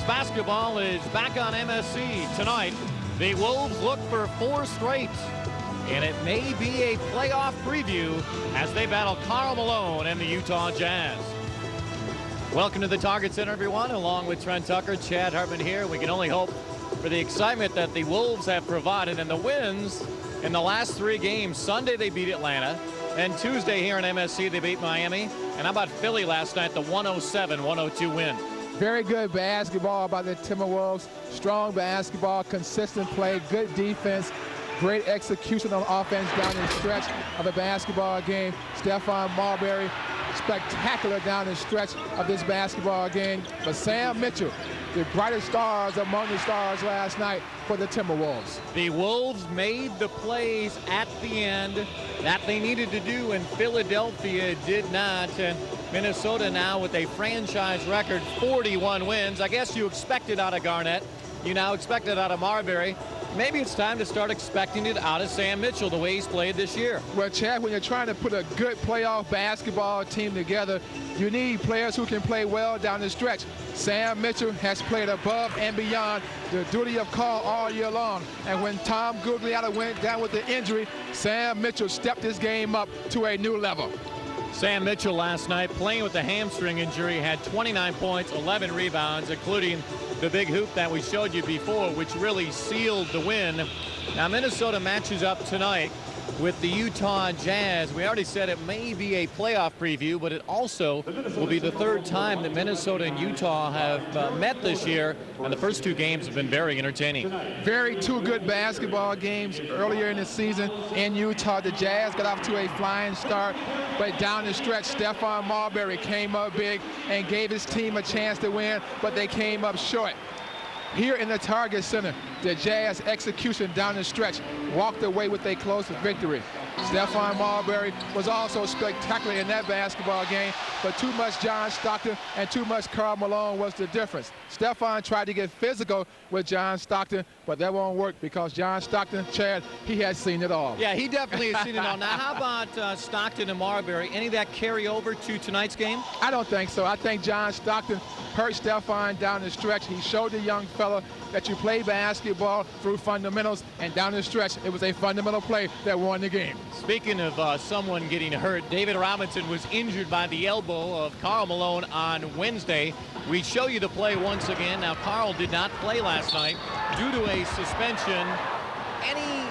basketball is back on MSC tonight. The Wolves look for 4 straight, and it may be a playoff preview as they battle Karl Malone and the Utah Jazz. Welcome to the Target Center, everyone. Along with Trent Tucker, Chad Hartman here. We can only hope for the excitement that the Wolves have provided and the wins in the last 3 games. Sunday they beat Atlanta, and Tuesday here in MSC they beat Miami. And how about Philly last night, the 107-102 win? Very good basketball by the Timberwolves. Strong basketball, consistent play, good defense, great execution on offense down the stretch of the basketball game. Stephon Marbary, spectacular down the stretch of this basketball game. But Sam Mitchell, the brightest stars among the stars last night for the Timberwolves. The Wolves made the plays at the end that they needed to do, and Philadelphia did not. And Minnesota now with a franchise record 41 wins. I guess you expected out of Garnett. You now expect it out of Marbary. Maybe it's time to start expecting it out of Sam Mitchell, the way he's played this year. Well, Chad, when you're trying to put a good playoff basketball team together, you need players who can play well down the stretch. Sam Mitchell has played above and beyond the duty of call all year long. And when Tom Gugliotta went down with the injury, Sam Mitchell stepped his game up to a new level. Sam Mitchell last night, playing with a hamstring injury, had 29 points, 11 rebounds, including the big hoop that we showed you before, which really sealed the win. Now Minnesota matches up tonight with the Utah Jazz. We already said it may be a playoff preview, but it also will be the 3rd time that Minnesota and Utah have met this year, and the first 2 games have been very entertaining. Very 2 good basketball games earlier in the season in Utah. The Jazz got off to a flying start, but down the stretch, Stephon Marbary came up big and gave his team a chance to win, but they came up short. Here in the Target Center, the Jazz execution down the stretch walked away with a close victory. Stephon Marbary was also spectacular in that basketball game, but too much John Stockton and too much Karl Malone was the difference. Stephon tried to get physical with John Stockton, but that won't work because John Stockton, Chad, he has seen it all. Yeah, he definitely has seen it all. Now, how about Stockton and Marbary? Any of that carry over to tonight's game? I don't think so. I think John Stockton hurt Stephon down the stretch. He showed the young fella that you play basketball through fundamentals, and down the stretch, it was a fundamental play that won the game. Speaking of someone getting hurt, David Robinson was injured by the elbow of Karl Malone on Wednesday. We show you the play once again. Now, Karl did not play last night due to a suspension. Any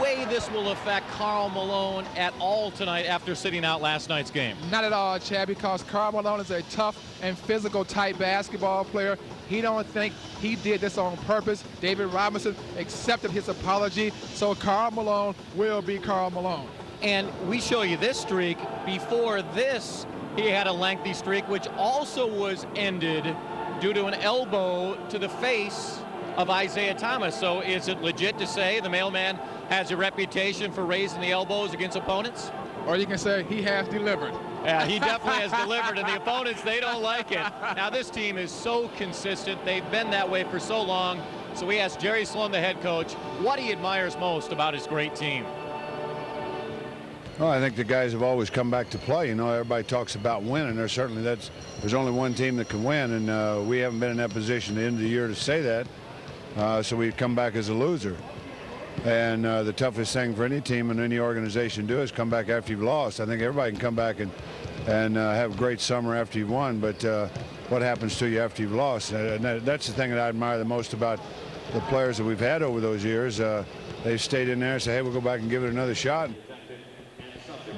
way this will affect Karl Malone at all tonight after sitting out last night's game? Not at all, Chad, because Karl Malone is a tough and physical type basketball player. He don't think he did this on purpose. David Robinson accepted his apology, so Karl Malone will be Karl Malone. And we show you this streak. Before this, he had a lengthy streak, which also was ended due to an elbow to the face of Isaiah Thomas. So is it legit to say the mailman has a reputation for raising the elbows against opponents? Or you can say he has delivered. Yeah, he definitely has delivered, and the opponents, they don't like it. Now, this team is so consistent. They've been that way for so long. So we asked Jerry Sloan, the head coach, what he admires most about his great team. Well, I think the guys have always come back to play. You know, everybody talks about winning. There's only one team that can win, and we haven't been in that position at the end of the year to say that. So we've come back as a loser. And the toughest thing for any team and any organization to do is come back after you've lost. I think everybody can come back and have a great summer after you've won, but what happens to you after you've lost? And that's the thing that I admire the most about the players that we've had over those years. They've stayed in there and said, hey, we'll go back and give it another shot.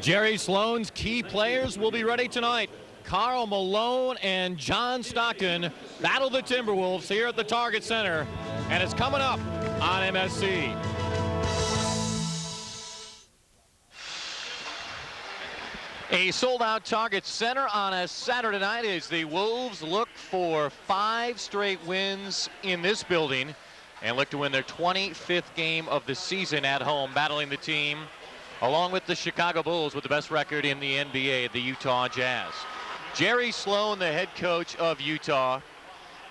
Jerry Sloan's key players will be ready tonight. Karl Malone and John Stockton battle the Timberwolves here at the Target Center, and it's coming up on MSC. A sold-out Target Center on a Saturday night as the Wolves look for 5 straight wins in this building and look to win their 25th game of the season at home, battling the team along with the Chicago Bulls with the best record in the NBA, the Utah Jazz. Jerry Sloan, the head coach of Utah,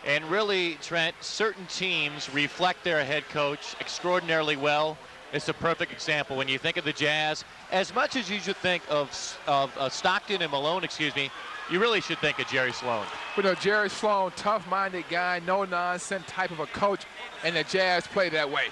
and really, Trent, certain teams reflect their head coach extraordinarily well. It's a perfect example. When you think of the Jazz, as much as you should think of Stockton and Malone, you really should think of Jerry Sloan. You know, Jerry Sloan, tough-minded guy, no-nonsense type of a coach, and the Jazz play that way.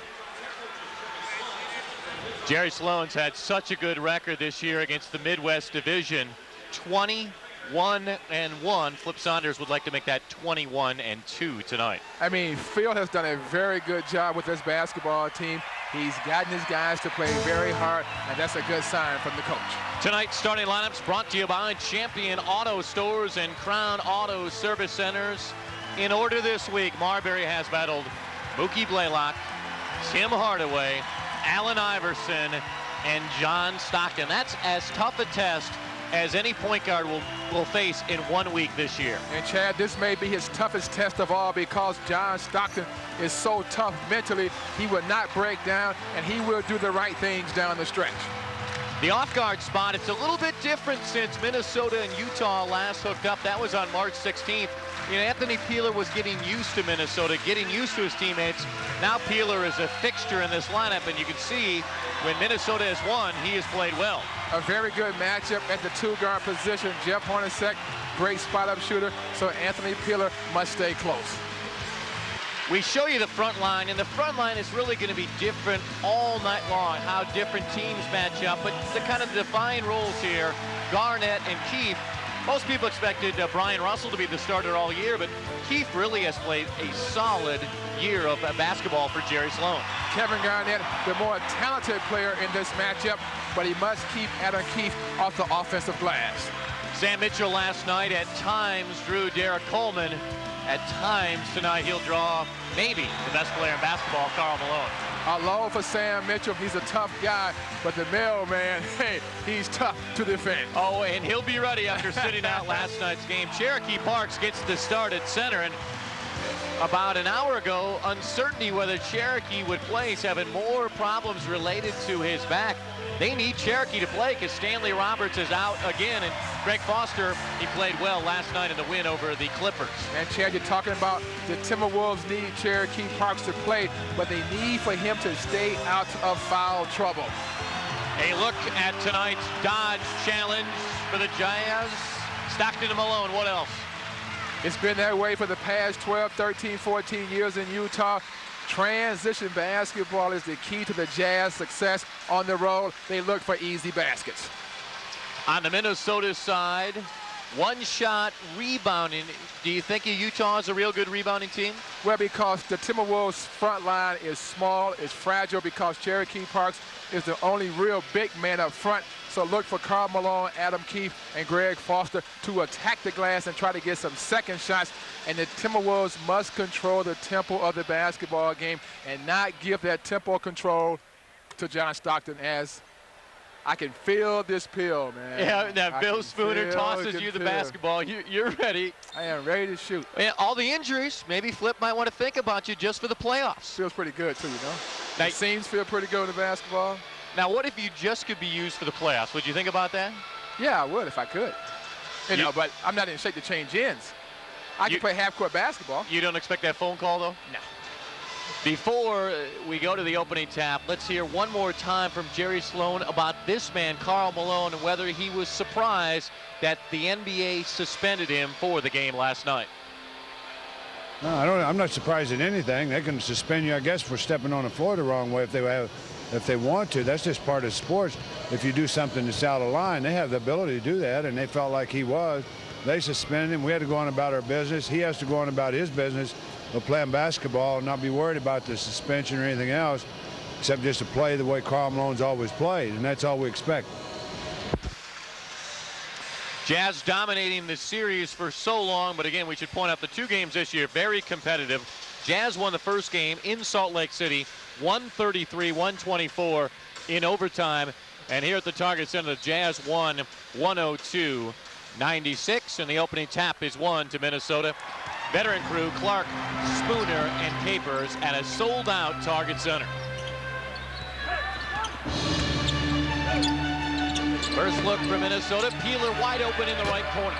Jerry Sloan's had such a good record this year against the Midwest Division, 21-1. Flip Saunders would like to make that 21-2 tonight. I mean, Phil has done a very good job with this basketball team. He's gotten his guys to play very hard, and that's a good sign from the coach. Tonight's starting lineups brought to you by Champion Auto Stores and Crown Auto Service Centers. In order this week, Marbary has battled Mookie Blaylock, Tim Hardaway, Allen Iverson, and John Stockton. That's as tough a test as any point guard will face in 1 week this year. And Chad, this may be his toughest test of all because John Stockton is so tough mentally. He will not break down, and he will do the right things down the stretch. The off-guard spot, it's a little bit different since Minnesota and Utah last hooked up. That was on March 16th. You know, Anthony Peeler was getting used to Minnesota, getting used to his teammates. Now Peeler is a fixture in this lineup, and you can see when Minnesota has won, he has played well. A very good matchup at the two-guard position. Jeff Hornacek, great spot-up shooter, so Anthony Peeler must stay close. We show you the front line, and the front line is really going to be different all night long, how different teams match up. But the kind of defined roles here, Garnett and Keefe. Most people expected Brian Russell to be the starter all year, but Keefe really has played a solid year of basketball for Jerry Sloan. Kevin Garnett, the more talented player in this matchup, but he must keep Adam Keefe off the offensive glass. Sam Mitchell last night at times drew Derek Coleman. At times tonight he'll draw maybe the best player in basketball, Karl Malone. A low for Sam Mitchell. He's a tough guy, but the mailman, hey, he's tough to defend. Oh, and he'll be ready after sitting out last night's game. Cherokee Parks gets the start at center, and about an hour ago, uncertainty whether Cherokee would play. He's having more problems related to his back. They need Cherokee to play because Stanley Roberts is out again, and Greg Foster, he played well last night in the win over the Clippers. And Chad, you're talking about the Timberwolves need Cherokee Parks to play, but they need for him to stay out of foul trouble. A look at tonight's Dodge Challenge for the Jazz. Stockton and Malone, what else? It's been that way for the past 12, 13, 14 years in Utah. Transition basketball is the key to the Jazz success on the road. They look for easy baskets. On the Minnesota side, one-shot rebounding. Do you think Utah is a real good rebounding team? Well, because the Timberwolves front line is small, is fragile, because Cherokee Parks is the only real big man up front. So look for Karl Malone, Adam Keefe, and Greg Foster to attack the glass and try to get some second shots. And the Timberwolves must control the tempo of the basketball game and not give that tempo control to John Stockton, as I can feel this pill, man. Yeah, now Bill Spooner tosses you the basketball. You're ready. I am ready to shoot. Yeah, all the injuries, maybe Flip might want to think about you just for the playoffs. Feels pretty good, too, you know. Now, the seams feel pretty good in the basketball. Now, what if you just could be used for the playoffs? Would you think about that? Yeah, I would if I could. You know, but I'm not in shape to change ends. I can play half-court basketball. You don't expect that phone call, though? No. Before we go to the opening tap, let's hear one more time from Jerry Sloan about this man, Karl Malone, and whether he was surprised that the NBA suspended him for the game last night. No, I'm not surprised at anything. They can suspend you, I guess, for stepping on the floor the wrong way if they want to. That's just part of sports. If you do something that's out of line, they have the ability to do that, and they felt like he was. They suspended him. We had to go on about our business. He has to go on about his business of playing basketball and not be worried about the suspension or anything else, except just to play the way Karl Malone's always played, and that's all we expect. Jazz dominating the series for so long, but again, we should point out the two games this year, very competitive. Jazz won the first game in Salt Lake City, 133-124 in overtime. And here at the Target Center, the Jazz won 102-96, and the opening tap is won to Minnesota. Veteran crew, Clark, Spooner, and Capers at a sold-out Target Center. First look for Minnesota. Peeler wide open in the right corner.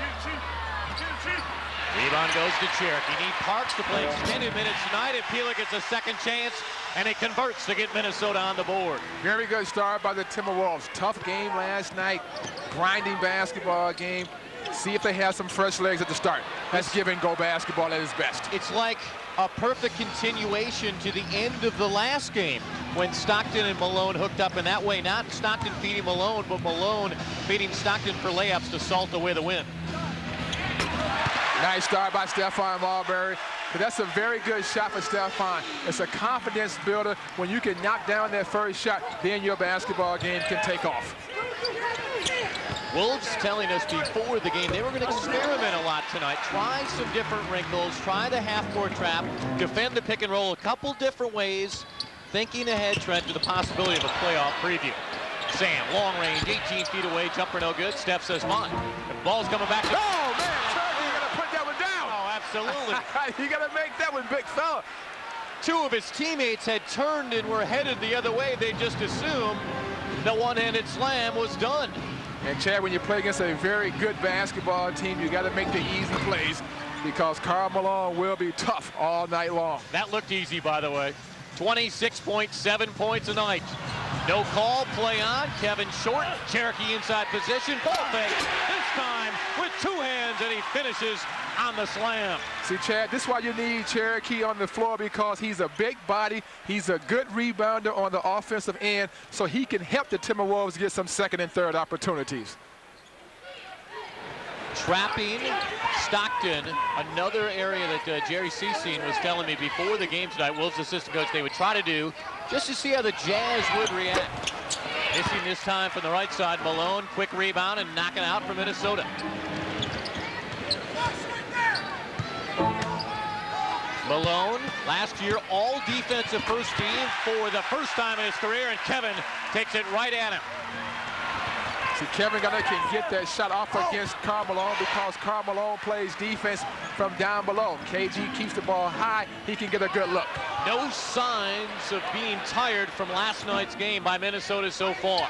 Rebound goes to Cherokee. Need Parks to play extended minutes tonight, and Peeler gets a second chance and he converts to get Minnesota on the board. Very good start by the Timberwolves. Tough game last night, grinding basketball game. See if they have some fresh legs at the start. That's give and go basketball at its best. It's like a perfect continuation to the end of the last game when Stockton and Malone hooked up in that way. Not Stockton feeding Malone, but Malone feeding Stockton for layups to salt away the win. Nice start by Stephon Marbary. But that's a very good shot for Stephon. It's a confidence builder. When you can knock down that first shot, then your basketball game can take off. Wolves telling us before the game they were going to experiment a lot tonight, try some different wrinkles, try the half-court trap, defend the pick and roll a couple different ways, thinking ahead, Trent, to the possibility of a playoff preview. Sam, long range, 18 feet away, jumper no good. Steph says mine. The ball's coming back. Oh, man, you got to put that one down. Oh, absolutely. You got to make that one, big fella. Two of his teammates had turned and were headed the other way. They just assumed the one-handed slam was done. And Chad, when you play against a very good basketball team, you got to make the easy plays because Karl Malone will be tough all night long. That looked easy, by the way. 26.7 points a night. No call, play on. Kevin short, Cherokee inside position. Ball fake, this time with two hands, and he finishes on the slam. See, Chad, this is why you need Cherokee on the floor because he's a big body. He's a good rebounder on the offensive end, so he can help the Timberwolves get some second and third opportunities. Trapping Stockton, another area that Jerry Cecine was telling me before the game tonight, Wolves assistant coach, they would try to do just to see how the Jazz would react. Missing this time from the right side, Malone, quick rebound and knocking out for Minnesota. Malone, last year, all defensive first team for the first time in his career, and Kevin takes it right at him. See, Kevin Garnett can get that shot off against Karl Malone because Karl Malone plays defense from down below. KG keeps the ball high. He can get a good look. No signs of being tired from last night's game by Minnesota so far.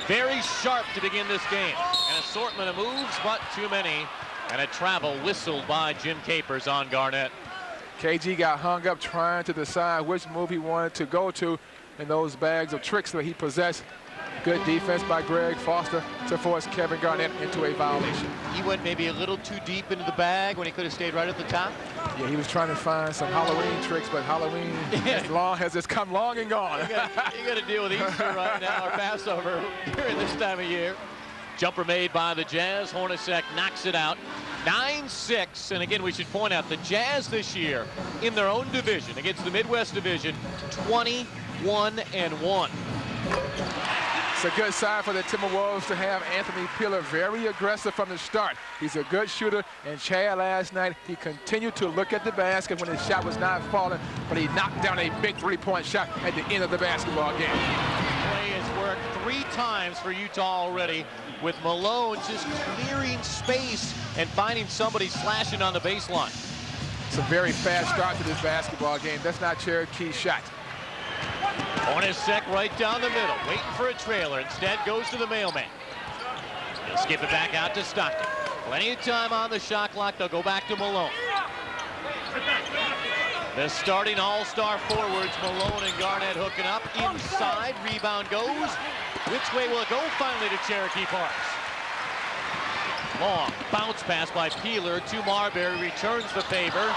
Very sharp to begin this game. An assortment of moves, but too many. And a travel whistled by Jim Capers on Garnett. KG got hung up trying to decide which move he wanted to go to in those bags of tricks that he possessed. Good defense by Greg Foster to force Kevin Garnett into a violation. He went maybe a little too deep into the bag when he could have stayed right at the top. Yeah, he was trying to find some Halloween tricks, but Halloween, as long as it's come long and gone. You got to deal with Easter right now, or Passover during this time of year. Jumper made by the Jazz. Hornacek knocks it out. 9-6, and again, we should point out the Jazz this year in their own division against the Midwest Division, 21-1. It's a good sign for the Timberwolves to have Anthony Peeler very aggressive from the start. He's a good shooter, and Chad last night, he continued to look at the basket when his shot was not falling, but he knocked down a big three-point shot at the end of the basketball game. Play has worked 3 times for Utah already, with Malone just clearing space and finding somebody slashing on the baseline. It's a very fast start to this basketball game. That's not Cherokee's shot. Hornacek right down the middle, waiting for a trailer. Instead goes to the mailman. He'll skip it back out to Stockton. Plenty of time on the shot clock. They'll go back to Malone. The starting all-star forwards, Malone and Garnett hooking up. Inside, rebound goes. Which way will it go? Finally to Cherokee Parks. Long bounce pass by Peeler to Marbary, returns the favor.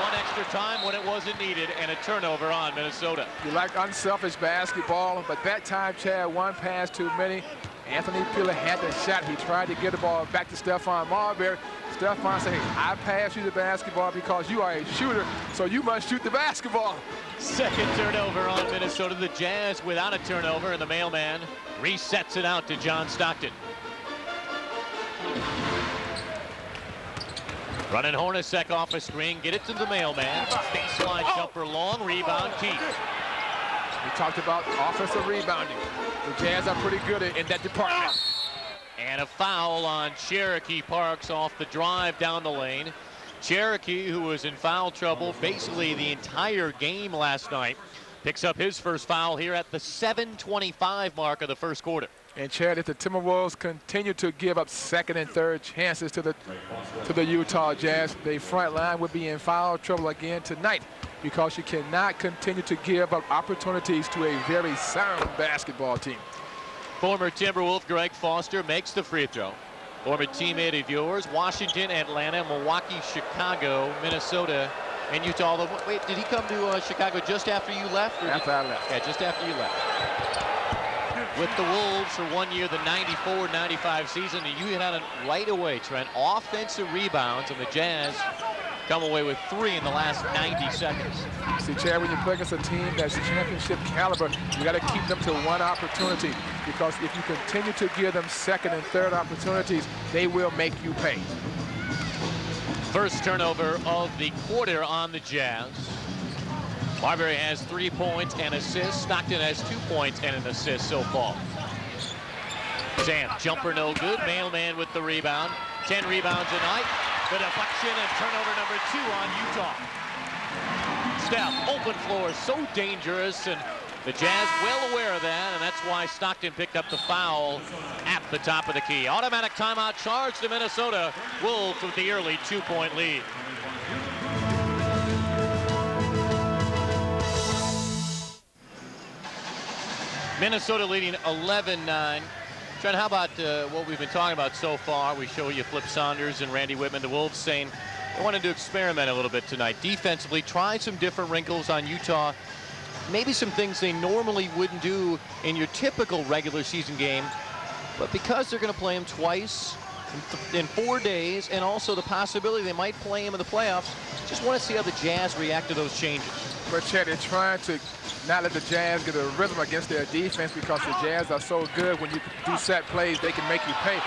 One extra time when it wasn't needed, and a turnover on Minnesota. You like unselfish basketball, but that time, Chad, one pass too many. Anthony Peeler had the shot. He tried to get the ball back to Stephon Marbary. Stephon said, hey, I pass you the basketball because you are a shooter, so you must shoot the basketball. Second turnover on Minnesota. The Jazz without a turnover, and the mailman resets it out to John Stockton. Running Hornacek off a screen, get it to the mailman. Baseline jumper long, rebound Keith. We talked about offensive rebounding. The Jazz are pretty good in that department. And a foul on Cherokee Parks off the drive down the lane. Cherokee, who was in foul trouble basically the entire game last night, picks up his first foul here at the 7:25 mark of the first quarter. And Chad, if the Timberwolves continue to give up second and third chances to the Utah Jazz, the front line would be in foul trouble again tonight. because you cannot continue to give up opportunities to a very sound basketball team. Former Timberwolf Greg Foster makes the free throw. Former teammate of yours, Washington, Atlanta, Milwaukee, Chicago, Minnesota, and Utah. Wait, did he come to Chicago just after you left? After I left. Yeah, just after you left. With the Wolves for 1 year, the 94-95 season, and you hit on it right away, Trent. Offensive rebounds, and the Jazz come away with 3 in the last 90 seconds. See, Chad, when you play against a team that's championship caliber, you got to keep them to one opportunity, because if you continue to give them second and third opportunities, they will make you pay. First turnover of the quarter on the Jazz. Marbary has 3 points and assists. Stockton has 2 points and an assist so far. Sam, jumper no good. Mailman with the rebound. 10 rebounds tonight. The deflection and turnover number 2 on Utah. Steph, open floor, so dangerous, and the Jazz well aware of that, and that's why Stockton picked up the foul at the top of the key. Automatic timeout charge to Minnesota. Wolves with the early 2-point lead. Minnesota leading 11-9. Trent, how about what we've been talking about so far? We show you Flip Saunders and Randy Whitman, the Wolves, saying they wanted to experiment a little bit tonight. Defensively, try some different wrinkles on Utah. Maybe some things they normally wouldn't do in your typical regular season game. But because they're going to play them twice in 4 days, and also the possibility they might play him in the playoffs, just want to see how the Jazz react to those changes. But Chad, they're trying to not let the Jazz get a rhythm against their defense, because the Jazz are so good. When you do set plays, they can make you pay.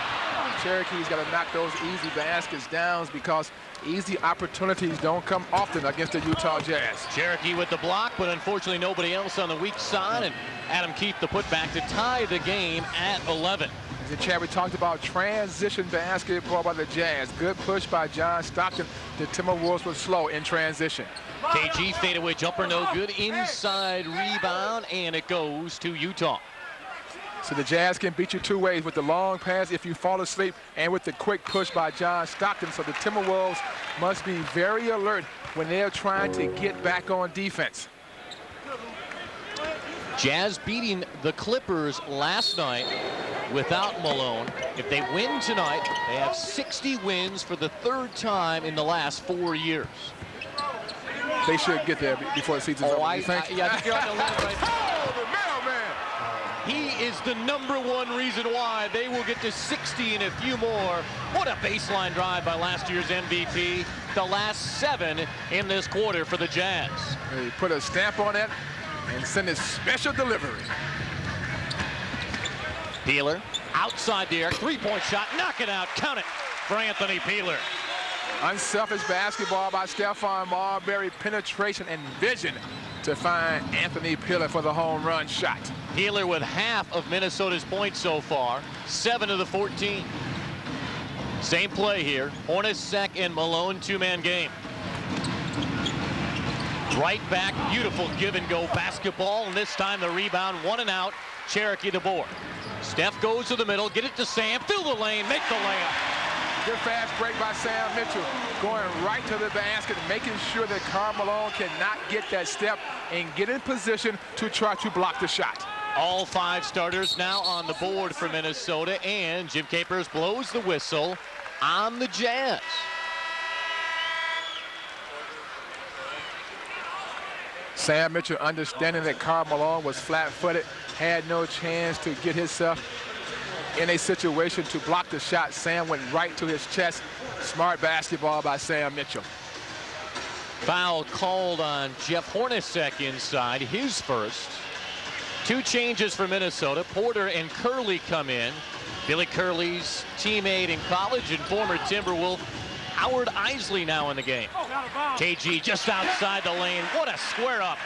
Cherokee's got to knock those easy baskets down, because easy opportunities don't come often against the Utah Jazz. Cherokee with the block, but unfortunately nobody else on the weak side, and Adam Keefe the putback to tie the game at 11. Chad, we talked about transition basketball by the Jazz. Good push by John Stockton. The Timberwolves were slow in transition. KG fadeaway jumper no good. Inside rebound, and it goes to Utah. So the Jazz can beat you 2 ways, with the long pass if you fall asleep, and with the quick push by John Stockton. So the Timberwolves must be very alert when they're trying to get back on defense. Jazz beating the Clippers last night without Malone. If they win tonight, they have 60 wins for the 3rd time in the last 4 years. They should get there before the season's over. Yeah, I think you're on the limit right now. Oh, the mailman! He is the #1 reason why they will get to 60 and a few more. What a baseline drive by last year's MVP. The last 7 in this quarter for the Jazz. They put a stamp on it and send a special delivery. Peeler outside the arc, 3-point shot, knock it out, count it for Anthony Peeler. Unselfish basketball by Stephon Marbary, penetration and vision to find Anthony Peeler for the home run shot. Peeler with half of Minnesota's points so far, 7 of the 14. Same play here, Hornacek and Malone 2-man game. Right back, beautiful give and go basketball, and this time the rebound, 1 and out, Cherokee the board. Steph goes to the middle, get it to Sam, fill the lane, make the layup. Good fast break by Sam Mitchell, going right to the basket, making sure that Karl Malone cannot get that step and get in position to try to block the shot. All 5 starters now on the board for Minnesota, and Jim Capers blows the whistle on the Jazz. Sam Mitchell, understanding that Karl Malone was flat-footed, had no chance to get himself in a situation to block the shot. Sam went right to his chest. Smart basketball by Sam Mitchell. Foul called on Jeff Hornacek inside, his first. 2 changes for Minnesota. Porter and Curley come in. Billy Curley's teammate in college and former Timberwolf, Howard Isley, now in the game. KG just outside the lane. What a square up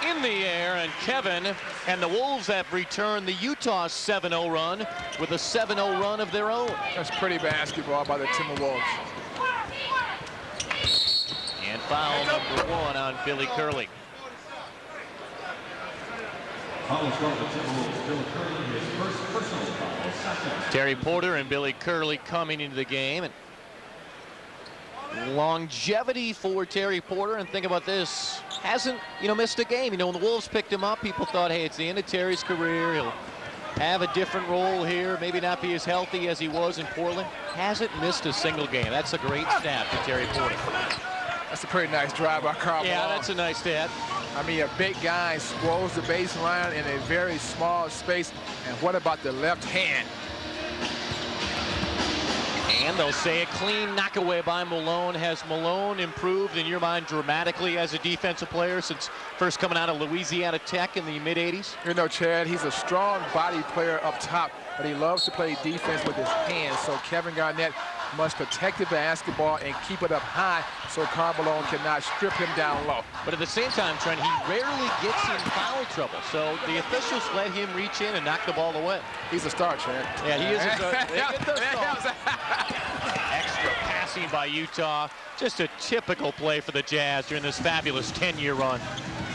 in the air, and Kevin and the Wolves have returned the Utah 7-0 run with a 7-0 run of their own. That's pretty basketball by the Timberwolves. And foul number 1 on Billy Curley. Terry Porter and Billy Curley coming into the game, and longevity for Terry Porter. And think about this, hasn't, missed a game. When the Wolves picked him up, people thought, hey, it's the end of Terry's career. He'll have a different role here, maybe not be as healthy as he was in Portland. Hasn't missed a single game. That's a great stat for Terry Porter. That's a pretty nice drive by Karl Malone. Yeah, that's a nice stat. I mean, a big guy scrolls the baseline in a very small space. And what about the left hand? And they'll say a clean knockaway by Malone. Has Malone improved, in your mind, dramatically as a defensive player since first coming out of Louisiana Tech in the mid-'80s? Chad, he's a strong body player up top, but he loves to play defense with his hands. So Kevin Garnett must protect the basketball and keep it up high so Karl Malone cannot strip him down low. But at the same time, Trent, he rarely gets in foul trouble. So the officials let him reach in and knock the ball away. He's a star, Trent. Yeah, he is a star. They get the star. Extra passing by Utah. Just a typical play for the Jazz during this fabulous 10-year run.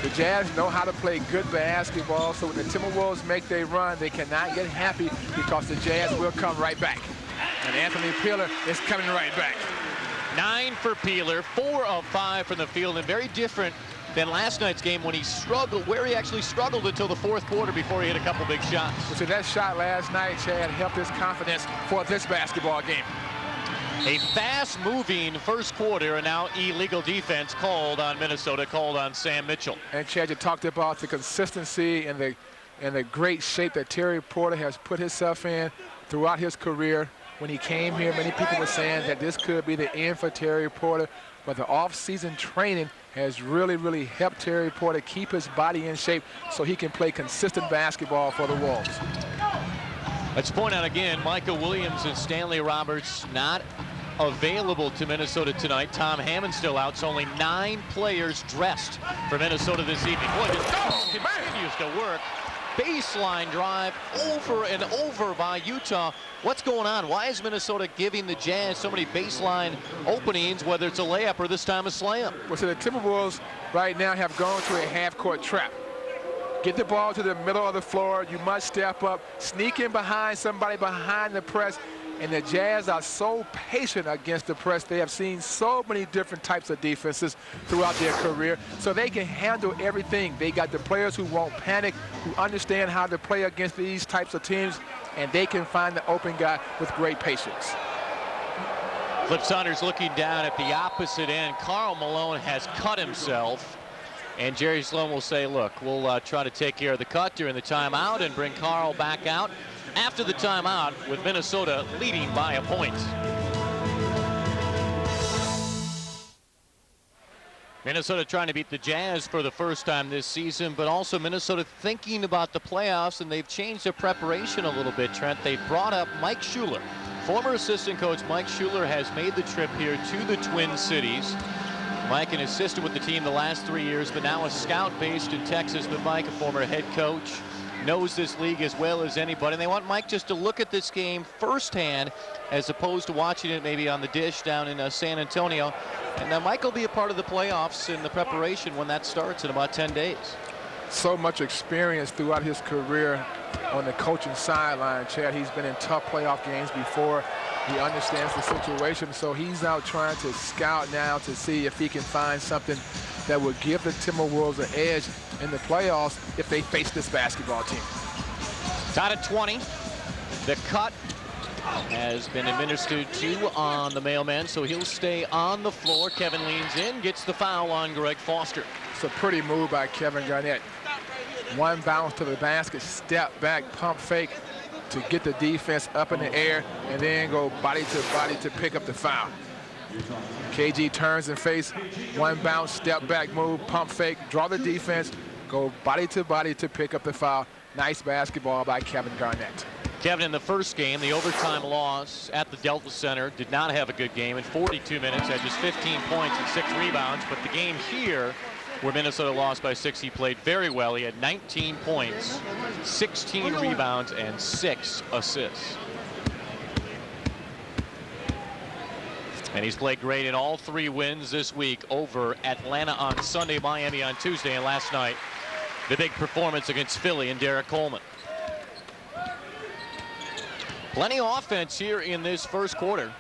The Jazz know how to play good basketball, so when the Timberwolves make their run, they cannot get happy because the Jazz will come right back. And Anthony Peeler is coming right back. 9 for Peeler, 4 of 5 from the field, and very different than last night's game when he struggled, where he actually struggled until the fourth quarter before he hit a couple big shots. So that shot last night, Chad, helped his confidence for this basketball game. A fast-moving first quarter, and now illegal defense called on Minnesota, called on Sam Mitchell. And Chad, you talked about the consistency and the great shape that Terry Porter has put himself in throughout his career. When he came here, many people were saying that this could be the end for Terry Porter, but the off-season training has really helped Terry Porter keep his body in shape so he can play consistent basketball for the Wolves. Let's point out again, Michael Williams and Stanley Roberts not available to Minnesota tonight. Tom Hammond still out, so only 9 players dressed for Minnesota this evening. Boy, this continues to work. Baseline drive over and over by Utah. What's going on? Why is Minnesota giving the Jazz so many baseline openings, whether it's a layup or this time a slam? Well, so the Timberwolves right now have gone to a half-court trap. Get the ball to the middle of the floor. You must step up, sneak in behind somebody behind the press. And the Jazz are so patient against the press. They have seen so many different types of defenses throughout their career, so they can handle everything. They got the players who won't panic, who understand how to play against these types of teams, and they can find the open guy with great patience. Flip Saunders looking down at the opposite end. Karl Malone has cut himself, and Jerry Sloan will say, look, we'll try to take care of the cut during the timeout and bring Karl back out after the timeout, with Minnesota leading by a point. Minnesota trying to beat the Jazz for the first time this season, but also Minnesota thinking about the playoffs, and they've changed their preparation a little bit, Trent. They brought up Mike Schuler. Former assistant coach Mike Schuler has made the trip here to the Twin Cities. Mike, an assistant with the team the last 3 years, but now a scout based in Texas. But Mike, a former head coach, knows this league as well as anybody. And they want Mike just to look at this game firsthand as opposed to watching it maybe on the dish down in San Antonio. And Mike will be a part of the playoffs in the preparation when that starts in about 10 days. So much experience throughout his career on the coaching sideline, Chad. He's been in tough playoff games before. He understands the situation, so he's out trying to scout now to see if he can find something that would give the Timberwolves an edge in the playoffs if they face this basketball team. Tied at 20. The cut has been administered to on the mailman, so he'll stay on the floor. Kevin leans in, gets the foul on Greg Foster. It's a pretty move by Kevin Garnett. One bounce to the basket, step back, pump fake to get the defense up in the air, and then go body to pick up the foul. KG turns and face, one bounce, step back move, pump fake, draw the defense, go body to pick up the foul. Nice basketball by Kevin Garnett. Kevin, in the first game, the overtime loss at the Delta Center, did not have a good game. In 42 minutes, had just 15 points and 6 rebounds. But the game here, where Minnesota lost by 6, he played very well. He had 19 points, 16 rebounds, and 6 assists. And he's played great in all 3 wins this week over Atlanta on Sunday, Miami on Tuesday, and last night, the big performance against Philly and Derek Coleman. Plenty of offense here in this first quarter.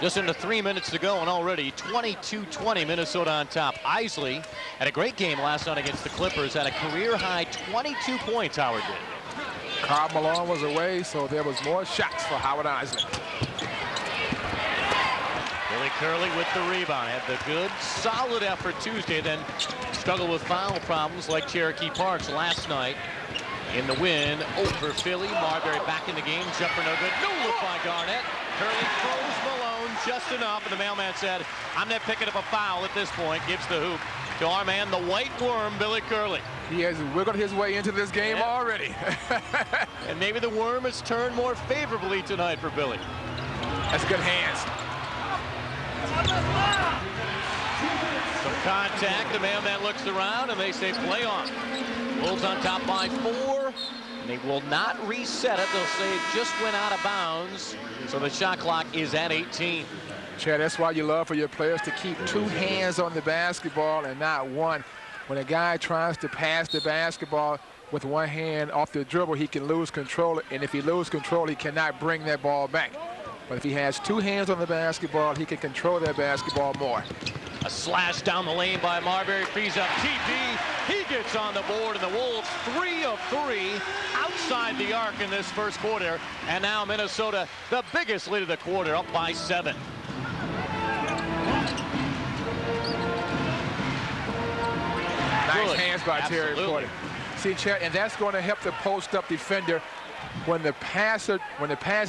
Just into 3 minutes to go, and already 22-20, Minnesota on top. Isley had a great game last night against the Clippers. Had a career-high 22 points, Howard did. Karl Malone was away, so there was more shots for Howard Isley. Billy Curley with the rebound. Had the good, solid effort Tuesday, then struggled with foul problems like Cherokee Parks last night. In the win over Philly. Marbary back in the game. Jumper no good. No look by Garnett. Curley throws Malone just enough, and the mailman said, I'm not picking up a foul at this point. Gives the hoop to our man, the white worm, Billy Curley. He has wiggled his way into this game already. And maybe the worm has turned more favorably tonight for Billy. That's good hands. Some contact. The mailman looks around, and they say play on. Wolves on top by 4. And they will not reset it. They'll say it just went out of bounds. So the shot clock is at 18. Chad, that's why you love for your players to keep 2 hands on the basketball and not 1. When a guy tries to pass the basketball with 1 hand off the dribble, he can lose control. And if he loses control, he cannot bring that ball back. But if he has 2 hands on the basketball, he can control that basketball more. A slash down the lane by Marbary, frees up TD. He gets on the board, and the Wolves 3 of 3 outside the arc in this first quarter. And now Minnesota, the biggest lead of the quarter, up by 7. Nice hands by Terry Absolutely. Porter. See, Chad, and that's going to help the post-up defender when the pass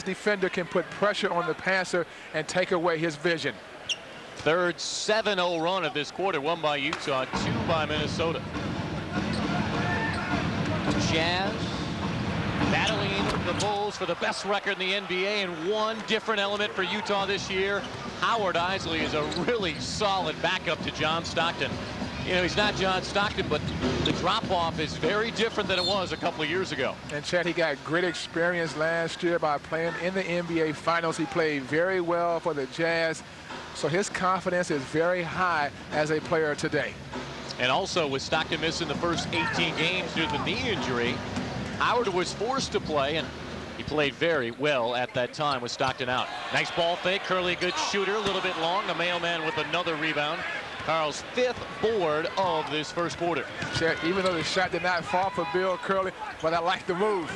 defender can put pressure on the passer and take away his vision. Third 7-0 run of this quarter, 1 by Utah, 2 by Minnesota. Jazz battling the Bulls for the best record in the NBA, and 1 different element for Utah this year. Howard Isley is a really solid backup to John Stockton. You know, he's not John Stockton, but the drop-off is very different than it was a couple of years ago. And Chad, he got great experience last year by playing in the NBA Finals. He played very well for the Jazz. So his confidence is very high as a player today. And also with Stockton missing the first 18 games due to the knee injury, Howard was forced to play, and he played very well at that time with Stockton out. Nice ball fake. Curley, a good shooter, a little bit long. The mailman with another rebound. Karl's 5th board of this first quarter. Chad, even though the shot did not fall for Bill Curley, but I like the move.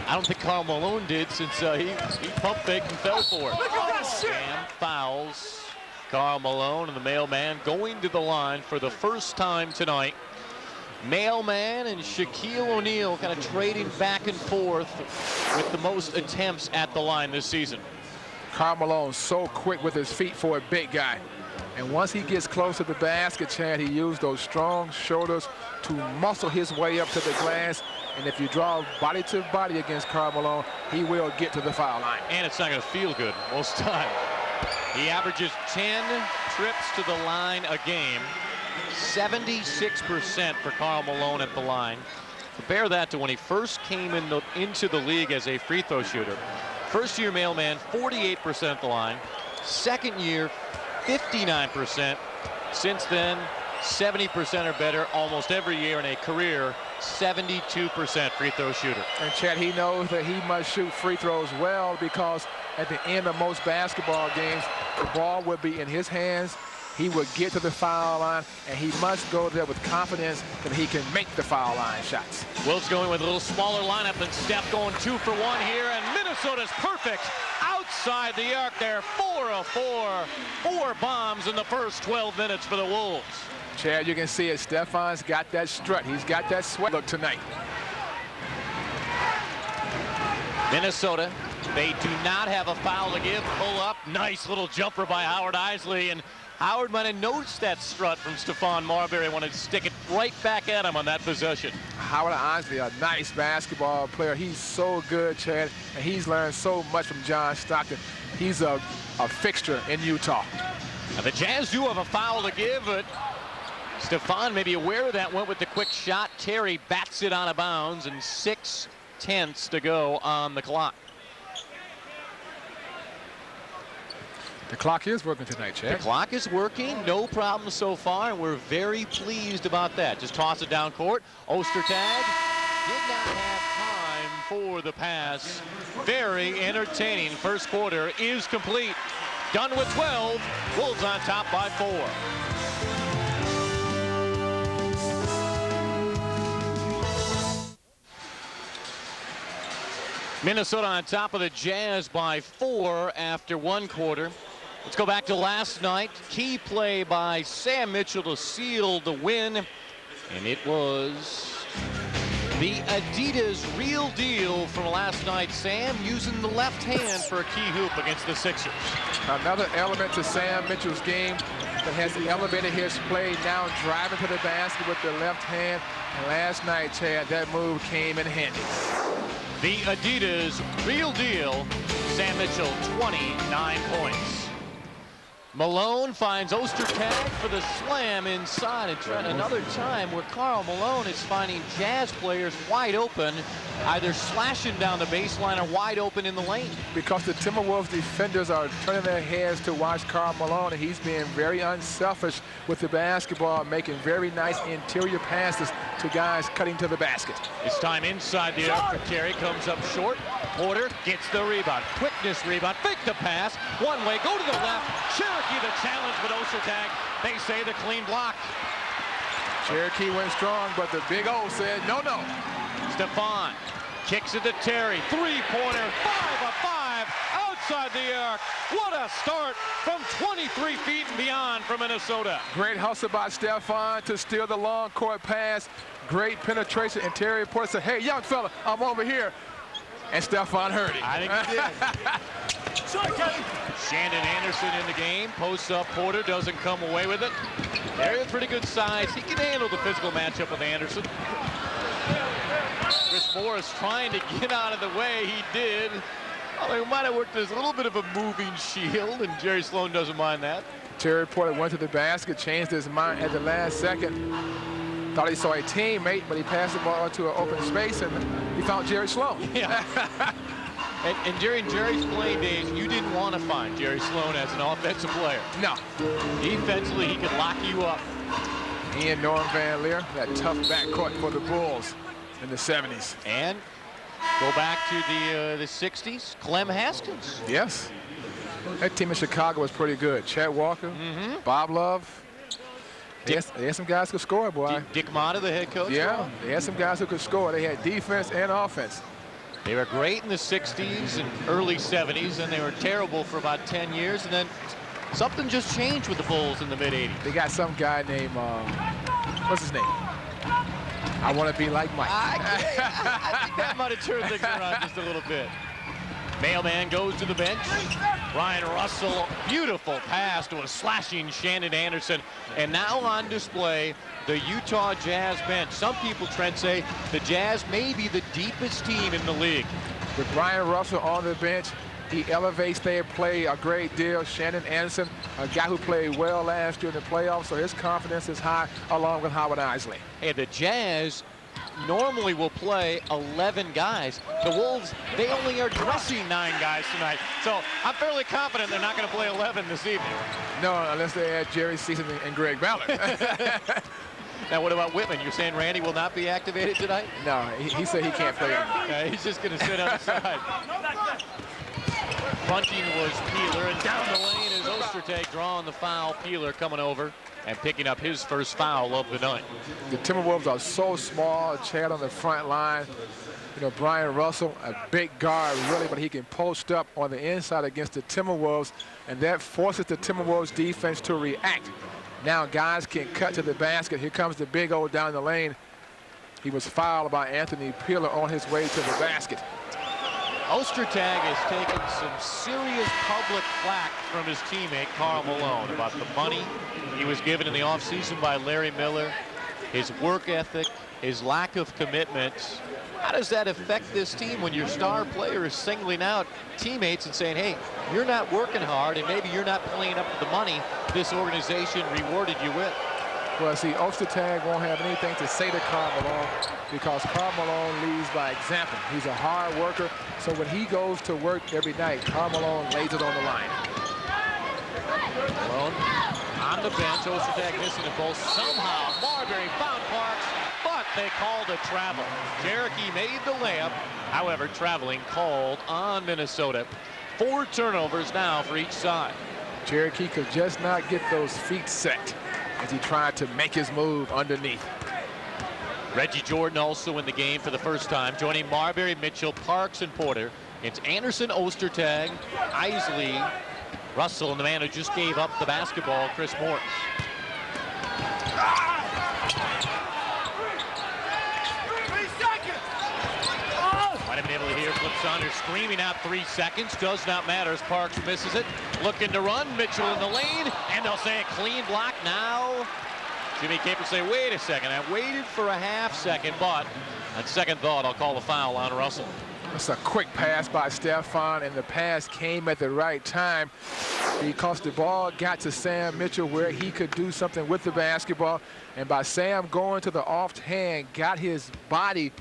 I don't think Karl Malone did, since he pump faked and fell for it. And fouls Karl Malone, and the mailman going to the line for the first time tonight. Mailman and Shaquille O'Neal kind of trading back and forth with the most attempts at the line this season. Karl Malone so quick with his feet for a big guy. And once he gets close to the basket, Chad, he used those strong shoulders to muscle his way up to the glass. And if you draw body to body against Karl Malone, he will get to the foul line. And it's not going to feel good most time. He averages 10 trips to the line a game. 76% for Karl Malone at the line. Compare that to when he first came into the league as a free throw shooter. First year mailman, 48% at the line. Second year, 59%. Since then, 70% or better almost every year in a career. 72% free throw shooter. And Chad, he knows that he must shoot free throws well, because at the end of most basketball games, the ball will be in his hands. He will get to the foul line, and he must go there with confidence that he can make the foul line shots. Wolves going with a little smaller lineup than Steph, going 2 for 1 here, and Minnesota's perfect outside the arc there. 4 of 4. 4 bombs in the first 12 minutes for the Wolves. Chad, you can see it. Stephon's got that strut. He's got that sweat look tonight. Minnesota, they do not have a foul to give. Pull up. Nice little jumper by Howard Isley, and Howard might have noticed that strut from Stephon Marbary, wanted to stick it right back at him on that possession. Howard Isley, a nice basketball player. He's so good, Chad, and he's learned so much from John Stockton. He's a fixture in Utah. Now the Jazz do have a foul to give, but Stephon may be aware of that, went with the quick shot. Terry bats it out of bounds, and 6/10 to go on the clock. The clock is working tonight, Chad. The clock is working, no problem so far, and we're very pleased about that. Just toss it down court. Ostertag did not have time for the pass. Very entertaining. First quarter is complete. Done with 12. Wolves on top by 4. Minnesota on top of the Jazz by 4 after 1 quarter. Let's go back to last night. Key play by Sam Mitchell to seal the win. And it was the Adidas real deal from last night. Sam using the left hand for a key hoop against the Sixers. Another element to Sam Mitchell's game that has elevated his play, now driving to the basket with the left hand. And last night, Chad, that move came in handy. The Adidas real deal. Sam Mitchell, 29 points. Malone finds Ostertag for the slam inside, and Trent, another time where Karl Malone is finding Jazz players wide open, either slashing down the baseline or wide open in the lane. Because the Timberwolves defenders are turning their heads to watch Karl Malone, and he's being very unselfish with the basketball, making very nice interior passes to guys cutting to the basket. It's time inside the arc for Terry, comes up short. Porter gets the rebound, quickness rebound, fake the pass, one way, go to the left. Cherokee the challenge, but Ostertag, they say the clean block. Cherokee went strong, but the big O said no, no. Stephon kicks it to Terry, three-pointer, 5 of 5, outside the arc. What a start from 23 feet and beyond for Minnesota. Great hustle by Stephon to steal the long court pass. Great penetration, and Terry Porter said, hey, young fella, I'm over here. And Stephon heard it. I think he did. Shandon Anderson in the game, posts up Porter, doesn't come away with it. Terry with pretty good size. He can handle the physical matchup with Anderson. Chris Morris trying to get out of the way. He did. Although he might have worked as a little bit of a moving shield, and Jerry Sloan doesn't mind that. Terry Porter went to the basket, changed his mind at the last second. Thought he saw a teammate, but he passed the ball to an open space, and he found Jerry Sloan. Yeah. and during Jerry's playing days, you didn't want to find Jerry Sloan as an offensive player. No. Defensively, he could lock you up. He and Norm Van Leer, that tough backcourt for the Bulls in the 70s. And go back to the 60s, Clem Haskins. Yes. That team in Chicago was pretty good. Chet Walker, Bob Love. They had some guys who could score, boy. Dick Motta, the head coach. Yeah, they had some guys who could score. They had defense and offense. They were great in the 60s and early 70s, and they were terrible for about 10 years. And then something just changed with the Bulls in the mid-80s. They got some guy named, what's his name? I want to be like Mike. I think that might have turned things around just a little bit. Mailman goes to the bench. Ryan Russell, beautiful pass to a slashing Shandon Anderson. And now on display, the Utah Jazz bench. Some people, Trent, say the Jazz may be the deepest team in the league. With Ryan Russell on the bench, he elevates their play a great deal. Shandon Anderson, a guy who played well last year in the playoffs, so his confidence is high, along with Howard Isley. And the Jazz normally will play 11 guys. The Wolves, they only are dressing 9 guys tonight. So I'm fairly confident they're not going to play 11 this evening. No, unless they add Jerry Season and Greg Ballard. Now, what about Whitman? You're saying Randy will not be activated tonight? No, he said he can't play anymore. Okay, he's just going to sit on the side. Bunting was Peeler, and down the lane is Ostertag drawing the foul. Peeler coming over and picking up his first foul of the night. The Timberwolves are so small. Chad on the front line. You know, Brian Russell, a big guard, really, but he can post up on the inside against the Timberwolves, and that forces the Timberwolves defense to react. Now guys can cut to the basket. Here comes the big O down the lane. He was fouled by Anthony Peeler on his way to the basket. Ostertag has taken some serious public flack from his teammate Karl Malone about the money he was given in the offseason by Larry Miller, his work ethic, his lack of commitment. How does that affect this team when your star player is singling out teammates and saying, hey, you're not working hard and maybe you're not playing up to the money this organization rewarded you with? Well, see, Ostertag won't have anything to say to Karl Malone because Karl Malone leads by example. He's a hard worker, so when he goes to work every night, Karl Malone lays it on the line. Malone on the bench, Ostertag missing the ball. Somehow, Marbary found Parks, but they called a travel. Cherokee made the layup. However, traveling called on Minnesota. 4 turnovers now for each side. Cherokee could just not get those feet set as he tried to make his move underneath. Reggie Jordan also in the game for the first time, joining Marbary, Mitchell, Parks, and Porter. It's Anderson, Ostertag, Isley, Russell, and the man who just gave up the basketball, Chris Morris. Might have been able to hear Flip Saunders screaming out 3 seconds. Does not matter as Parks misses it. Looking to run, Mitchell in the lane, and they'll say a clean block now. Jimmy Capers say, wait a second, I waited for a half second, but on second thought, I'll call the foul on Russell. It's a quick pass by Stephon, and the pass came at the right time because the ball got to Sam Mitchell where he could do something with the basketball. And by Sam going to the offhand, got his body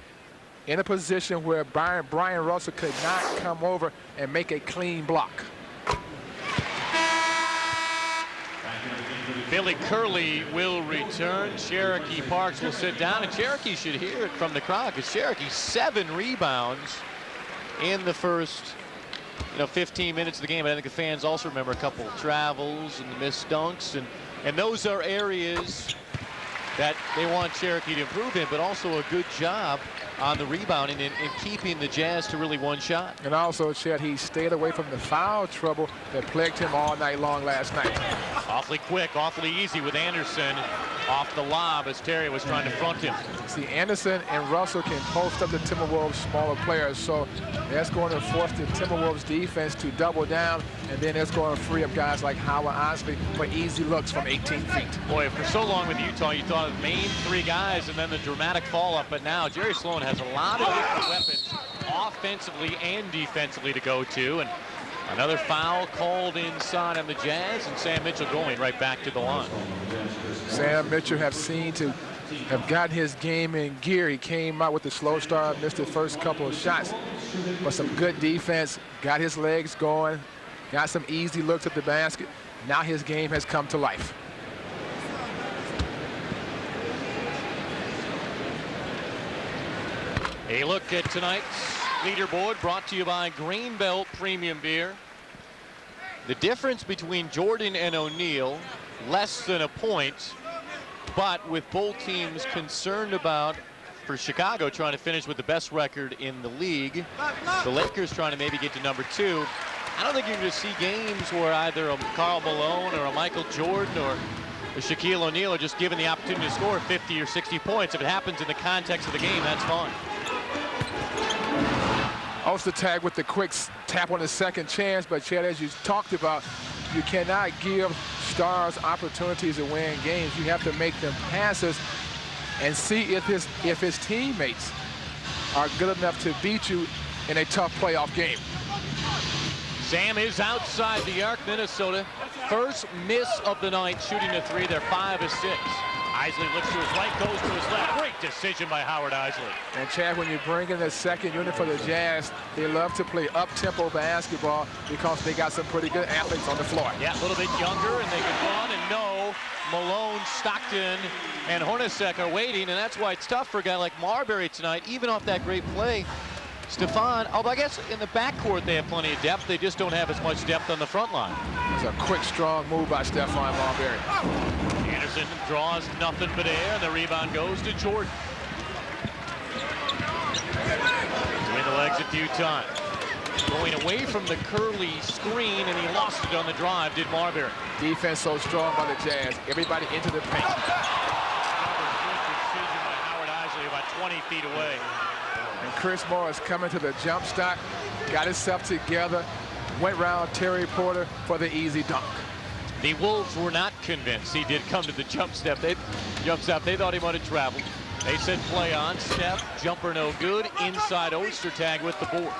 in a position where Brian Russell could not come over and make a clean block. Billy Curley will return. Cherokee Parks will sit down, and Cherokee should hear it from the crowd because Cherokee 7 rebounds in the first 15 minutes of the game. I think the fans also remember a couple of travels and the missed dunks, and those are areas that they want Cherokee to improve in, but also a good job on the rebounding and keeping the Jazz to really one shot. And also, Chet, he stayed away from the foul trouble that plagued him all night long last night. Awfully quick, awfully easy with Anderson off the lob as Terry was trying to front him. See, Anderson and Russell can post up the Timberwolves' smaller players, so that's going to force the Timberwolves defense to double down, and then that's going to free up guys like Howard Isley for easy looks from 18 feet. Boy, for so long with Utah, you thought of the main 3 guys and then the dramatic fall-up, but now Jerry Sloan has a lot of different weapons offensively and defensively to go to, and another foul called inside on the Jazz, and Sam Mitchell going right back to the line. Sam Mitchell have gotten his game in gear. He came out with the slow start, missed the first couple of shots, but some good defense, got his legs going, got some easy looks at the basket. Now his game has come to life. A look at tonight's leaderboard brought to you by Greenbelt Premium Beer. The difference between Jordan and O'Neal, less than a point, but with both teams concerned about, for Chicago, trying to finish with the best record in the league. The Lakers trying to maybe get to number 2. I don't think you're going to see games where either a Karl Malone or a Michael Jordan or a Shaquille O'Neal are just given the opportunity to score 50 or 60 points. If it happens in the context of the game, that's fine. Ostertag with the quick tap on the second chance, but Chad, as you talked about, you cannot give stars opportunities to win games. You have to make them passes and see if his teammates are good enough to beat you in a tough playoff game. Sam is outside the arc. Minnesota, first miss of the night, shooting a 3. They're 5 of 6. Isley looks to his right, goes to his left. Great decision by Howard Isley. And Chad, when you bring in the second unit for the Jazz, they love to play up-tempo basketball because they got some pretty good athletes on the floor. Yeah, a little bit younger, and they can run and know Malone, Stockton, and Hornacek are waiting, and that's why it's tough for a guy like Marbary tonight, even off that great play. Stephon, although I guess in the backcourt they have plenty of depth, they just don't have as much depth on the front line. It's a quick, strong move by Stephon Marbary. Anderson draws nothing but air, and the rebound goes to Jordan. Between the legs a few times. Going away from the Curley screen, and he lost it on the drive, did Marbary. Defense so strong by the Jazz. Everybody into the paint. Good decision by Howard Isley, about 20 feet away. And Chris Morris coming to the jump stop, got himself together, went round Terry Porter for the easy dunk. The Wolves were not convinced he did come to the jump stop. They thought he might have traveled. They said play on. Steph, jumper no good. Inside Ostertag with the board.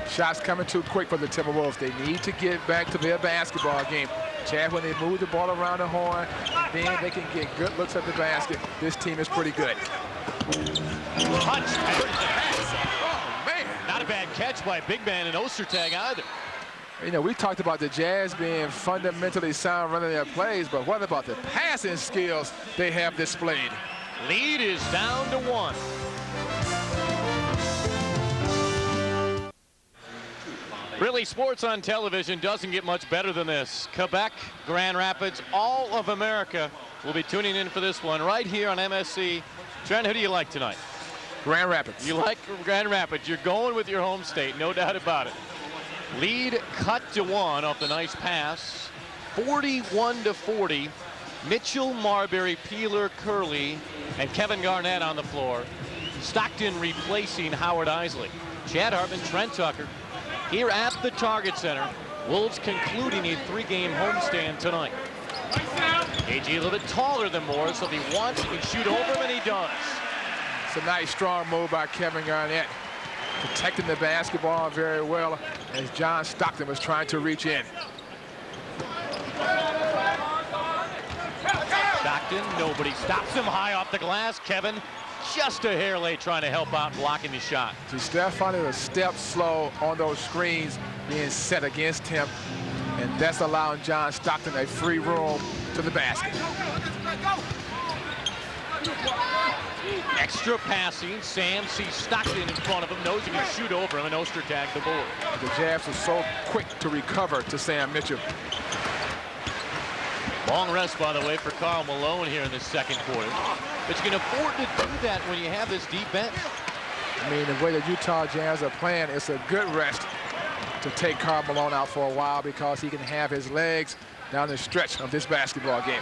Shots coming too quick for the Timberwolves. They need to get back to their basketball game. Chad, when they move the ball around the horn, then they can get good looks at the basket. This team is pretty good. Punch. Oh, man. Not a bad catch by a big man in Ostertag either. You know, we talked about the Jazz being fundamentally sound running their plays, but what about the passing skills they have displayed? Lead is down to 1. Really, sports on television doesn't get much better than this. Quebec, Grand Rapids, all of America will be tuning in for this one right here on MSC. Trent, who do you like tonight? Grand Rapids. You like Grand Rapids. You're going with your home state, no doubt about it. Lead cut to one off the nice pass. 41-40. Mitchell, Marbary, Peeler, Curley, and Kevin Garnett on the floor. Stockton replacing Howard Isley. Chad Hartman, Trent Tucker here at the Target Center. Wolves concluding a 3-game homestand tonight. KG a little bit taller than Morris, so if he wants, he can shoot over him, and he does. It's a nice, strong move by Kevin Garnett, protecting the basketball very well as John Stockton was trying to reach in. Stockton, nobody stops him. High off the glass. Kevin just a hair late trying to help out blocking the shot. See, Stephon is a step slow on those screens being set against him, and that's allowing John Stockton a free roam to the basket. Extra passing. Sam sees Stockton in front of him, knows he can shoot over him, and Oster tagged the board. The Jazz are so quick to recover to Sam Mitchell. Long rest, by the way, for Karl Malone here in the second quarter. But you can afford to do that when you have this deep bench. I mean, the way the Utah Jazz are playing, it's a good rest to take Karl Malone out for a while because he can have his legs down the stretch of this basketball game.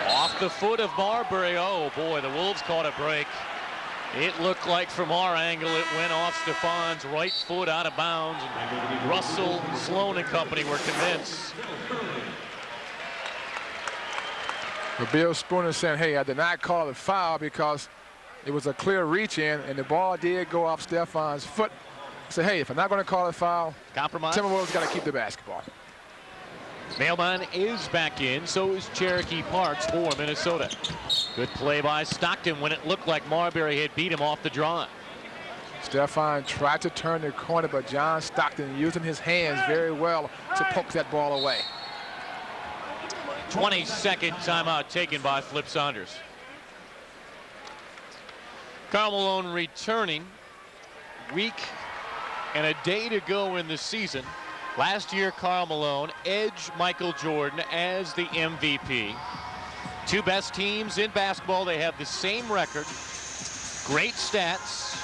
Off the foot of Marbary. Oh, boy, the Wolves caught a break. It looked like from our angle it went off Stephon's right foot out of bounds. And Russell, Sloan and company were convinced. But Bill Spooner said, hey, I did not call a foul because it was a clear reach in and the ball did go off Stephon's foot. I said, hey, if I'm not going to call a foul, compromise. Timberwolves got to keep the basketball. Mailman is back in, so is Cherokee Parks for Minnesota. Good play by Stockton when it looked like Marbary had beat him off the draw. Stephon tried to turn the corner, but John Stockton using his hands very well to poke that ball away. 22nd timeout taken by Flip Saunders. Karl Malone returning. Week and a day to go in the season. Last year, Karl Malone edged Michael Jordan as the MVP. Two best teams in basketball. They have the same record. Great stats.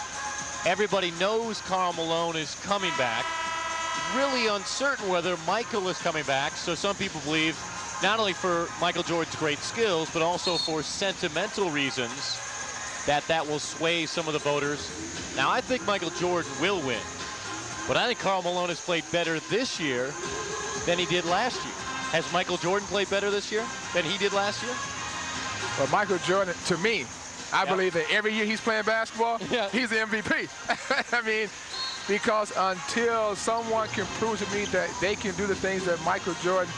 Everybody knows Karl Malone is coming back. Really uncertain whether Michael is coming back. So some people believe not only for Michael Jordan's great skills, but also for sentimental reasons that will sway some of the voters. Now, I think Michael Jordan will win. But I think Karl Malone has played better this year than he did last year. Has Michael Jordan played better this year than he did last year? Well, Michael Jordan, to me, I believe that every year he's playing basketball, he's the MVP. I mean, because until someone can prove to me that they can do the things that Michael Jordan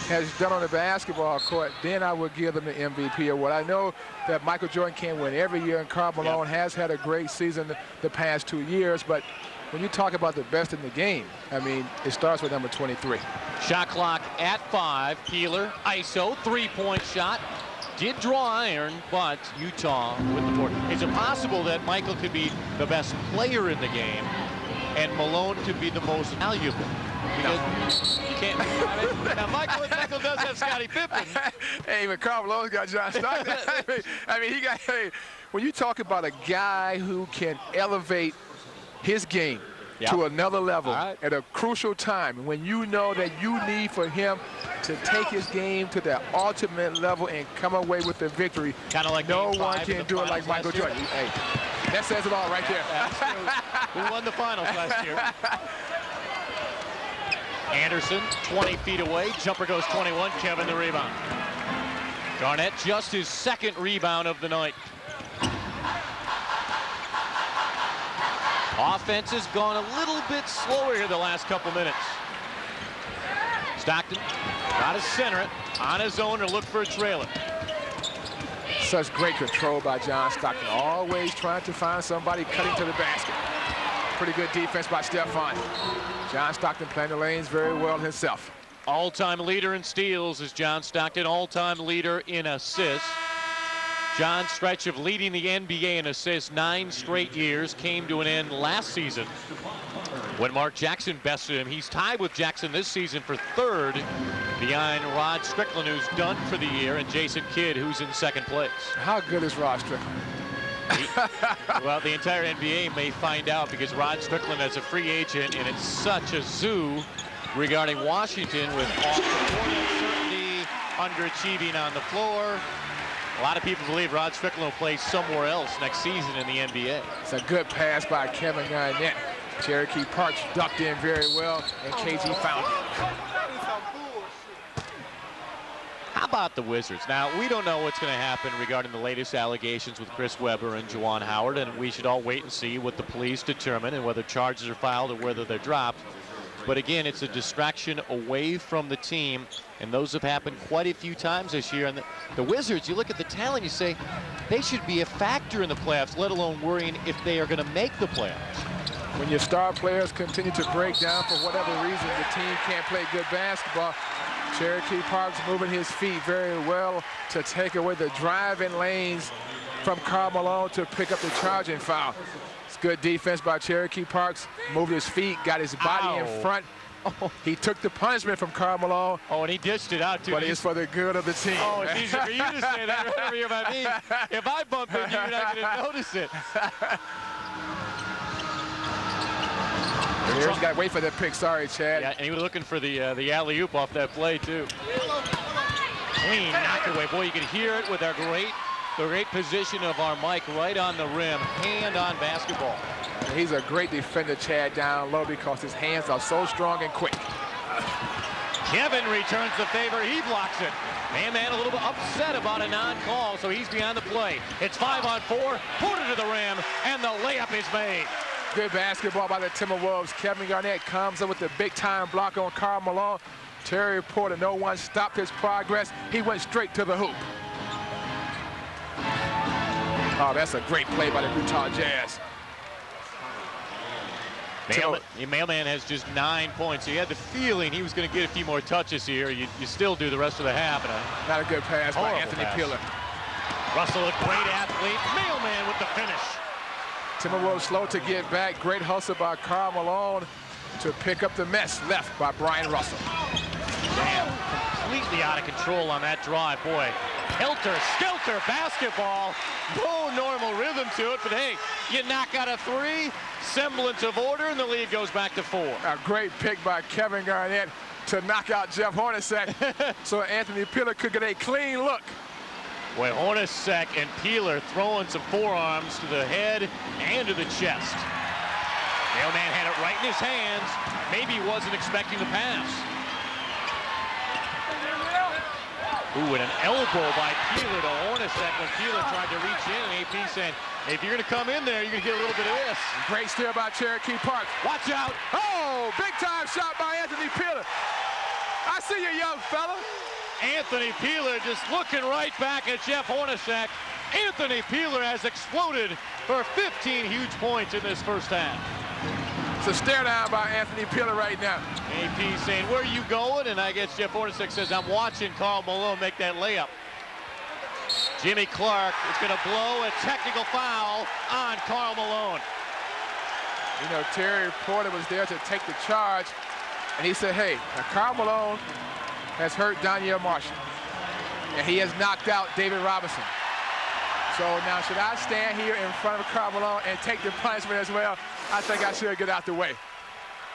has done on the basketball court, then I would give them the MVP award. I know that Michael Jordan can win every year, and Karl Malone has had a great season the past 2 years, but when you talk about the best in the game, I mean, it starts with number 23. Shot clock at 5. Peeler, ISO, three-point shot. Did draw iron, but Utah with the board. Is it possible that Michael could be the best player in the game and Malone could be the most valuable? Because you can't. Now, Michael does have Scottie Pippen. Hey, but Karl Malone's got John Stockton. I mean, when you talk about a guy who can elevate his game to another level at a crucial time, when you know that you need for him to take his game to that ultimate level and come away with the victory, kind of like no one can do it like Michael Jordan. Hey, that says it all right there. Who won the finals last year? Anderson, 20 feet away. Jumper goes 21. Kevin the rebound. Garnett just his second rebound of the night. Offense has gone a little bit slower here the last couple minutes. Stockton got to center it on his own to look for a trailer. Such great control by John Stockton. Always trying to find somebody cutting to the basket. Pretty good defense by Stephon. John Stockton playing the lanes very well himself. All-time leader in steals is John Stockton. All-time leader in assists. John's stretch of leading the NBA in assists 9 straight years came to an end last season when Mark Jackson bested him. He's tied with Jackson this season for 3rd behind Rod Strickland, who's done for the year, and Jason Kidd, who's in 2nd place. How good is Rod Strickland? Well, the entire NBA may find out, because Rod Strickland is a free agent, and it's such a zoo regarding Washington with off-the-court uncertainty, underachieving on the floor. A lot of people believe Rod Strickland will play somewhere else next season in the NBA. It's a good pass by Kevin Garnett. Cherokee Parks ducked in very well, and KG found it. How about the Wizards? Now, we don't know what's going to happen regarding the latest allegations with Chris Webber and Juwan Howard, and we should all wait and see what the police determine and whether charges are filed or whether they're dropped. But again, it's a distraction away from the team, and those have happened quite a few times this year. And the Wizards, you look at the talent, you say they should be a factor in the playoffs, let alone worrying if they are going to make the playoffs. When your star players continue to break down for whatever reason, the team can't play good basketball. Cherokee Parks moving his feet very well to take away the driving lanes from Karl Malone to pick up the charging foul. It's good defense by Cherokee Parks. Moved his feet, got his body in front. Oh, he took the punishment from Karl Malone. Oh, and he dished it out, too. But it's for the good of the team. Oh, it's easy for you to say that right over here about me. If I bump into you, you're not going to notice it. Here's got to wait for the pick. Sorry, Chad. Yeah, and he was looking for the alley-oop off that play, too. Clean knockaway. Boy, you can hear it with our great position of our mic right on the rim, hand-on basketball. He's a great defender, Chad, down low, because his hands are so strong and quick. Kevin returns the favor. He blocks it. Man a little bit upset about a non-call, so he's beyond the play. It's 5-on-4, put it to the rim, and the layup is made. Good basketball by the Timberwolves. Kevin Garnett comes up with the big-time block on Karl Malone. Terry Porter, no one stopped his progress. He went straight to the hoop. Oh, that's a great play by the Utah Jazz. Mailman has just 9 points. So you had the feeling he was going to get a few more touches here. You still do the rest of the half. Not a good pass by Anthony Peeler. Russell, a great athlete. Mailman with the finish. Timberwolves slow to get back. Great hustle by Karl Malone to pick up the mess left by Brian Russell. Damn, completely out of control on that drive. Boy, helter-skelter basketball. No normal rhythm to it, but hey, you knock out a 3, semblance of order, and the lead goes back to 4. A great pick by Kevin Garnett to knock out Jeff Hornacek so Anthony Peeler could get a clean look. Boy, Hornacek and Peeler throwing some forearms to the head and to the chest. Mailman had it right in his hands. Maybe he wasn't expecting the pass. Ooh, and an elbow by Peeler to Hornacek when Peeler tried to reach in, and AP saying, hey, if you're going to come in there, you're going to get a little bit of this. Great steal by Cherokee Park. Watch out. Oh, big-time shot by Anthony Peeler. I see you, young fella. Anthony Peeler just looking right back at Jeff Hornacek. Anthony Peeler has exploded for 15 huge points in this first half. It's a stare down by Anthony Peeler right now. AP saying, where are you going? And I guess Jeff Hornacek says, I'm watching Karl Malone make that layup. Jimmy Clark is going to blow a technical foul on Karl Malone. You know, Terry Porter was there to take the charge, and he said, hey, now Karl Malone has hurt Danielle Marshall, and he has knocked out David Robinson. So now, should I stand here in front of Karl Malone and take the punishment as well? I think I should get out the way.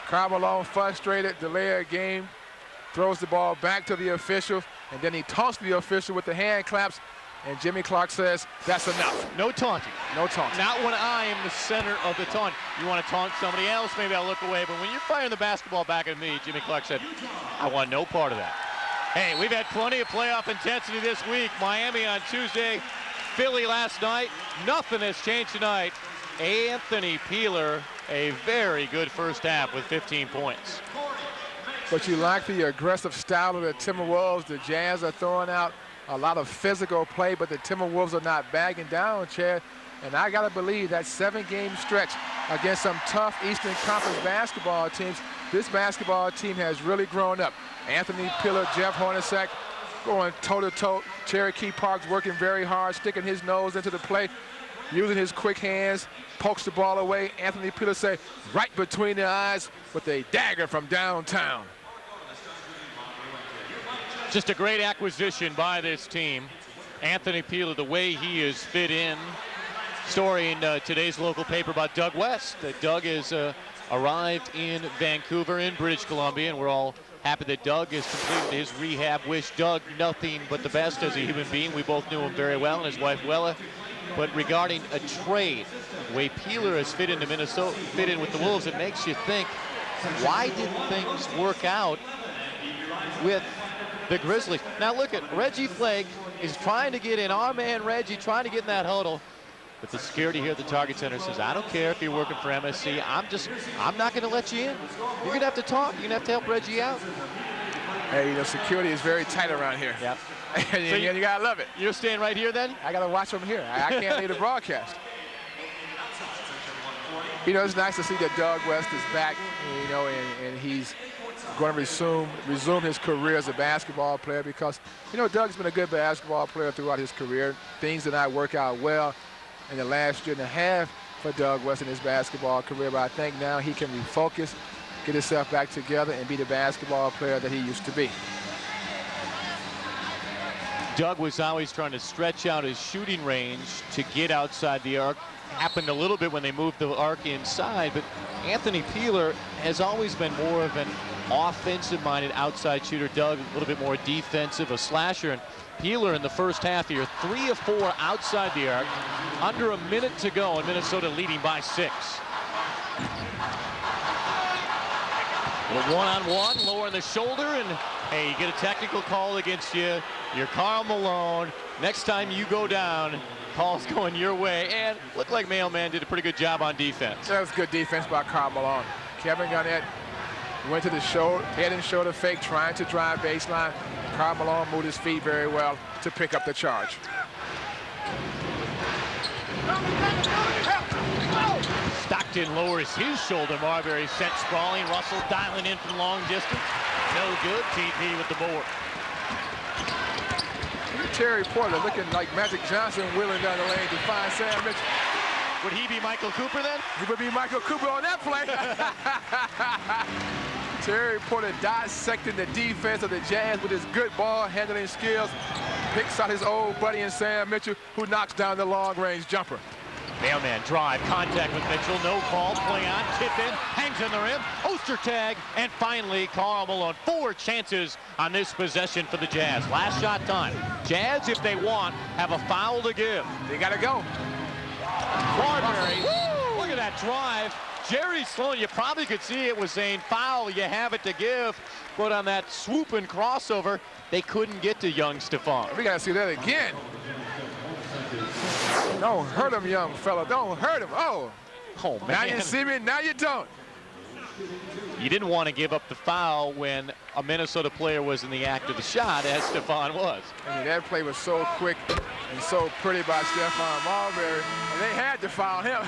Karl Malone, frustrated, delay a game, throws the ball back to the official, and then he taunts the official with the hand claps, and Jimmy Clark says, that's enough. No taunting. No taunting. Not when I am the center of the taunt. You want to taunt somebody else, maybe I'll look away, but when you're firing the basketball back at me, Jimmy Clark said, I want no part of that. Hey, we've had plenty of playoff intensity this week. Miami on Tuesday, Philly last night. Nothing has changed tonight. Anthony Peeler, a very good first half with 15 points. But you like the aggressive style of the Timberwolves. The Jazz are throwing out a lot of physical play, but the Timberwolves are not bagging down, Chad. And I got to believe that 7-game stretch against some tough Eastern Conference basketball teams, this basketball team has really grown up. Anthony Peeler, Jeff Hornacek, going toe-to-toe. Cherokee Park's working very hard, sticking his nose into the play, using his quick hands, pokes the ball away. Anthony Peeler say, right between the eyes with a dagger from downtown. Just a great acquisition by this team. Anthony Peeler, the way he is fit in. Story in today's local paper about Doug West. Doug has arrived in Vancouver in British Columbia, and we're all happy that Doug has completed his rehab. Wish Doug nothing but the best as a human being. We both knew him very well, and his wife Wella. But regarding a trade, the way Peeler has fit into Minnesota, fit in with the Wolves, it makes you think, why didn't things work out with the Grizzlies? Now look at Reggie Flake is trying to get in. Our man Reggie trying to get in that huddle. But the security here at the Target Center says, I don't care if you're working for MSC. I'm not going to let you in. You're going to have to talk. You're going to have to help Reggie out. Hey, you know, security is very tight around here. Yep. And So you got to love it. You're staying right here then? I got to watch them here. I can't leave the broadcast. You know, it's nice to see that Doug West is back, you know, and he's going to resume his career as a basketball player because, you know, Doug's been a good basketball player throughout his career. Things did not work out well in the last year and a half for Doug West in his basketball career, but I think now he can refocus, get himself back together, and be the basketball player that he used to be. Doug was always trying to stretch out his shooting range to get outside the arc. Happened a little bit when they moved the arc inside, but Anthony Peeler has always been more of an offensive-minded outside shooter. Doug a little bit more defensive, a slasher. And Peeler in the first half here, 3 of 4 outside the arc. Under a minute to go, and Minnesota leading by 6. A one-on-one, lower in the shoulder, and hey, you get a technical call against you. You're Karl Malone. Next time you go down, call's going your way. And looked like Mailman did a pretty good job on defense. That was good defense by Karl Malone. Kevin Garnett went to the head and shoulder fake, trying to drive baseline. Karl Malone moved his feet very well to pick up the charge. Stockton lowers his shoulder. Marbary sent sprawling. Russell dialing in from long distance. No good. TP with the board. Terry Porter looking like Magic Johnson wheeling down the lane to find Sam Mitchell. Would he be Michael Cooper then? He would be Michael Cooper on that play. Terry Porter dissecting the defense of the Jazz with his good ball handling skills. Picks out his old buddy in Sam Mitchell, who knocks down the long-range jumper. Mailman drive, contact with Mitchell, no call, play on, tip in, hangs on the rim, Oster tag, and finally Karl Malone. 4 chances on this possession for the Jazz. Last shot time. Jazz, if they want, have a foul to give. They gotta go. Marbary, look at that drive. Jerry Sloan, you probably could see it was saying foul, you have it to give. But on that swoop and crossover, they couldn't get to young Stephon. We gotta see that again. Don't hurt him, young fella. Don't hurt him. Oh man. Now you see me, now you don't. You didn't want to give up the foul when a Minnesota player was in the act of the shot, as Stephon was. I mean, that play was so quick and so pretty by Stephon Marbury, and they had to foul him.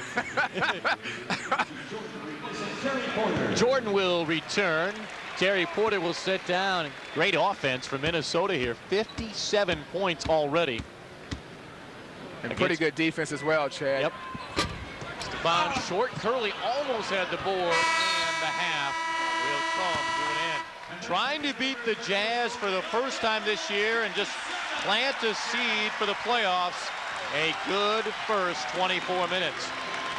Jordan will return. Terry Porter will sit down. Great offense for Minnesota here. 57 points already. And pretty good defense as well, Chad. Yep. Stephon short. Curley almost had the board, and the half will come to an end. Trying to beat the Jazz for the first time this year and just plant a seed for the playoffs. A good first 24 minutes.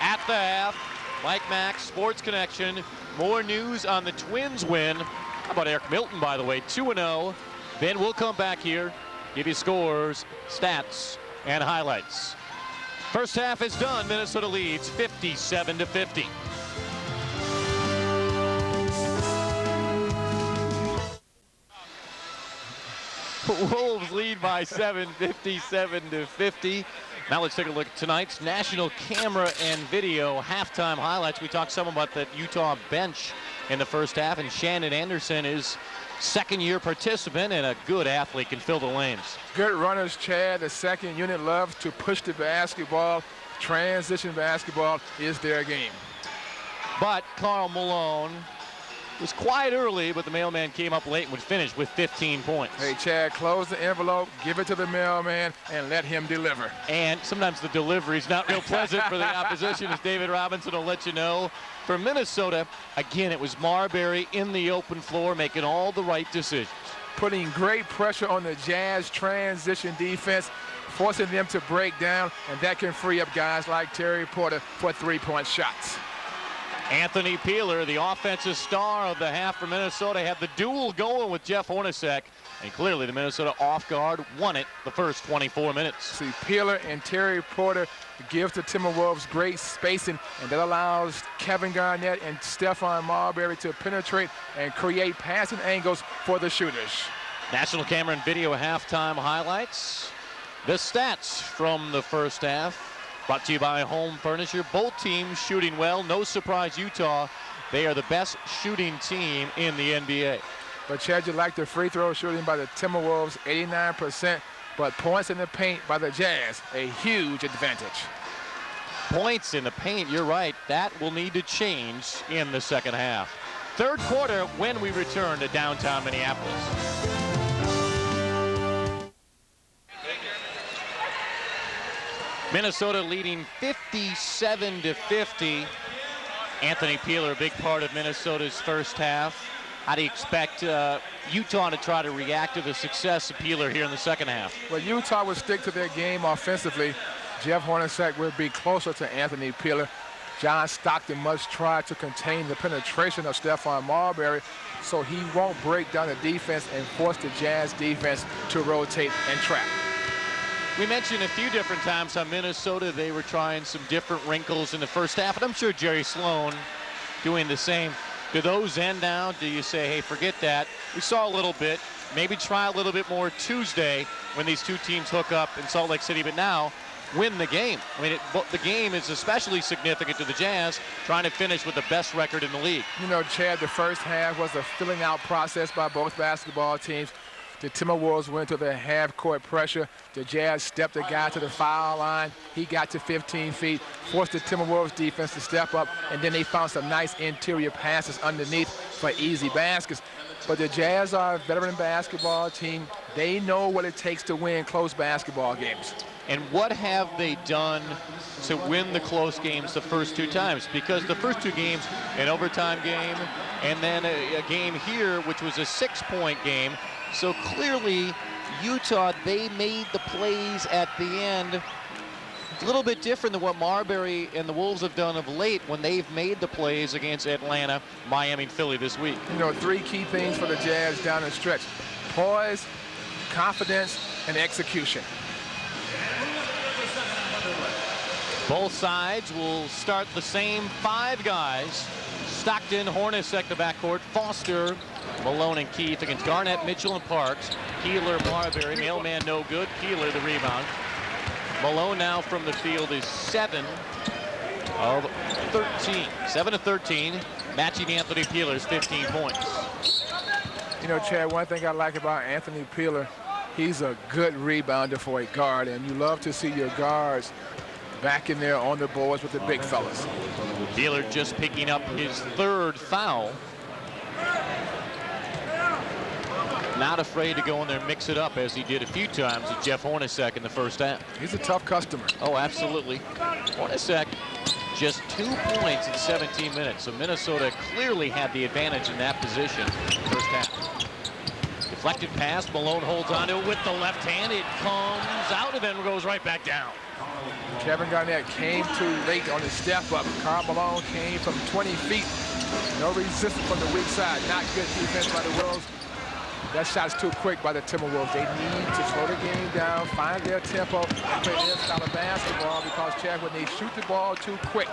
At the half, Mike Mack, Sports Connection. More news on the Twins win. How about Eric Milton, by the way, 2-0. Then we'll come back here, give you scores, stats, and highlights. First half is done. Minnesota leads 57-50. Wolves lead by 7, 57-50. Now let's take a look at tonight's national camera and video halftime highlights. We talked some about that Utah bench in the first half, and Shannon Anderson is second-year participant and a good athlete, can fill the lanes. Good runners, Chad. The second unit loves to push the basketball. Transition basketball is their game. But Karl Malone It was quiet early, but the mailman came up late and would finish with 15 points. Hey, Chad, close the envelope, give it to the mailman, and let him deliver. And sometimes the delivery is not real pleasant for the opposition, as David Robinson will let you know. For Minnesota, again, it was Marbary in the open floor making all the right decisions. Putting great pressure on the Jazz transition defense, forcing them to break down, and that can free up guys like Terry Porter for three-point shots. Anthony Peeler, the offensive star of the half for Minnesota, had the duel going with Jeff Hornacek, and clearly the Minnesota off guard won it the first 24 minutes. See, Peeler and Terry Porter give the Timberwolves great spacing, and that allows Kevin Garnett and Stephon Marbary to penetrate and create passing angles for the shooters. National Camera and Video halftime highlights. The stats from the first half. Brought to you by Home Furniture. Both teams shooting well. No surprise, Utah. They are the best shooting team in the NBA. But Chad, you like the free throw shooting by the Timberwolves, 89%, but points in the paint by the Jazz, a huge advantage. Points in the paint, you're right. That will need to change in the second half. Third quarter when we return to downtown Minneapolis. Minnesota leading 57-50. Anthony Peeler, a big part of Minnesota's first half. How do you expect Utah to try to react to the success of Peeler here in the second half? Well, Utah will stick to their game offensively. Jeff Hornacek will be closer to Anthony Peeler. John Stockton must try to contain the penetration of Stephon Marbary so he won't break down the defense and force the Jazz defense to rotate and trap. We mentioned a few different times how Minnesota, they were trying some different wrinkles in the first half, and I'm sure Jerry Sloan doing the same. Do those end now? Do you say, hey, forget that? We saw a little bit. Maybe try a little bit more Tuesday when these two teams hook up in Salt Lake City, but now win the game. I mean, the game is especially significant to the Jazz, trying to finish with the best record in the league. You know, Chad, the first half was a filling out process by both basketball teams. The Timberwolves went to the half-court pressure. The Jazz stepped the guy to the foul line. He got to 15 feet, forced the Timberwolves defense to step up, and then they found some nice interior passes underneath for easy baskets. But the Jazz are a veteran basketball team. They know what it takes to win close basketball games. And what have they done to win the close games the first two times? Because the first two games, an overtime game, and then a game here, which was a 6-point game. So clearly, Utah, they made the plays at the end. A little bit different than what Marbary and the Wolves have done of late when they've made the plays against Atlanta, Miami, and Philly this week. You know, three key things for the Jazz down the stretch: poise, confidence, and execution. Both sides will start the same five guys. Stockton, Hornacek, the backcourt, Foster, Malone, and Keith against Garnett, Mitchell, and Parks. Peeler, Marbary, mailman no good. Peeler the rebound. Malone now from the field is 7 of 13. 7 of 13, matching Anthony Peeler's 15 points. You know, Chad, one thing I like about Anthony Peeler, he's a good rebounder for a guard, and you love to see your guards back in there on the boards with the big fellas. Peeler just picking up his third foul. Not afraid to go in there and mix it up as he did a few times with Jeff Hornacek in the first half. He's a tough customer. Oh, absolutely. Hornacek just 2 points in 17 minutes. So Minnesota clearly had the advantage in that position first half. Deflected pass, Malone holds on to it with the left hand. It comes out and then goes right back down. Kevin Garnett came too late on his step up. Karl Malone came from 20 feet. No resistance from the weak side. Not good defense by the Wolves. That shot's too quick by the Timberwolves. They need to slow the game down, find their tempo, and play their style of basketball, because, Chad, when they shoot the ball too quick,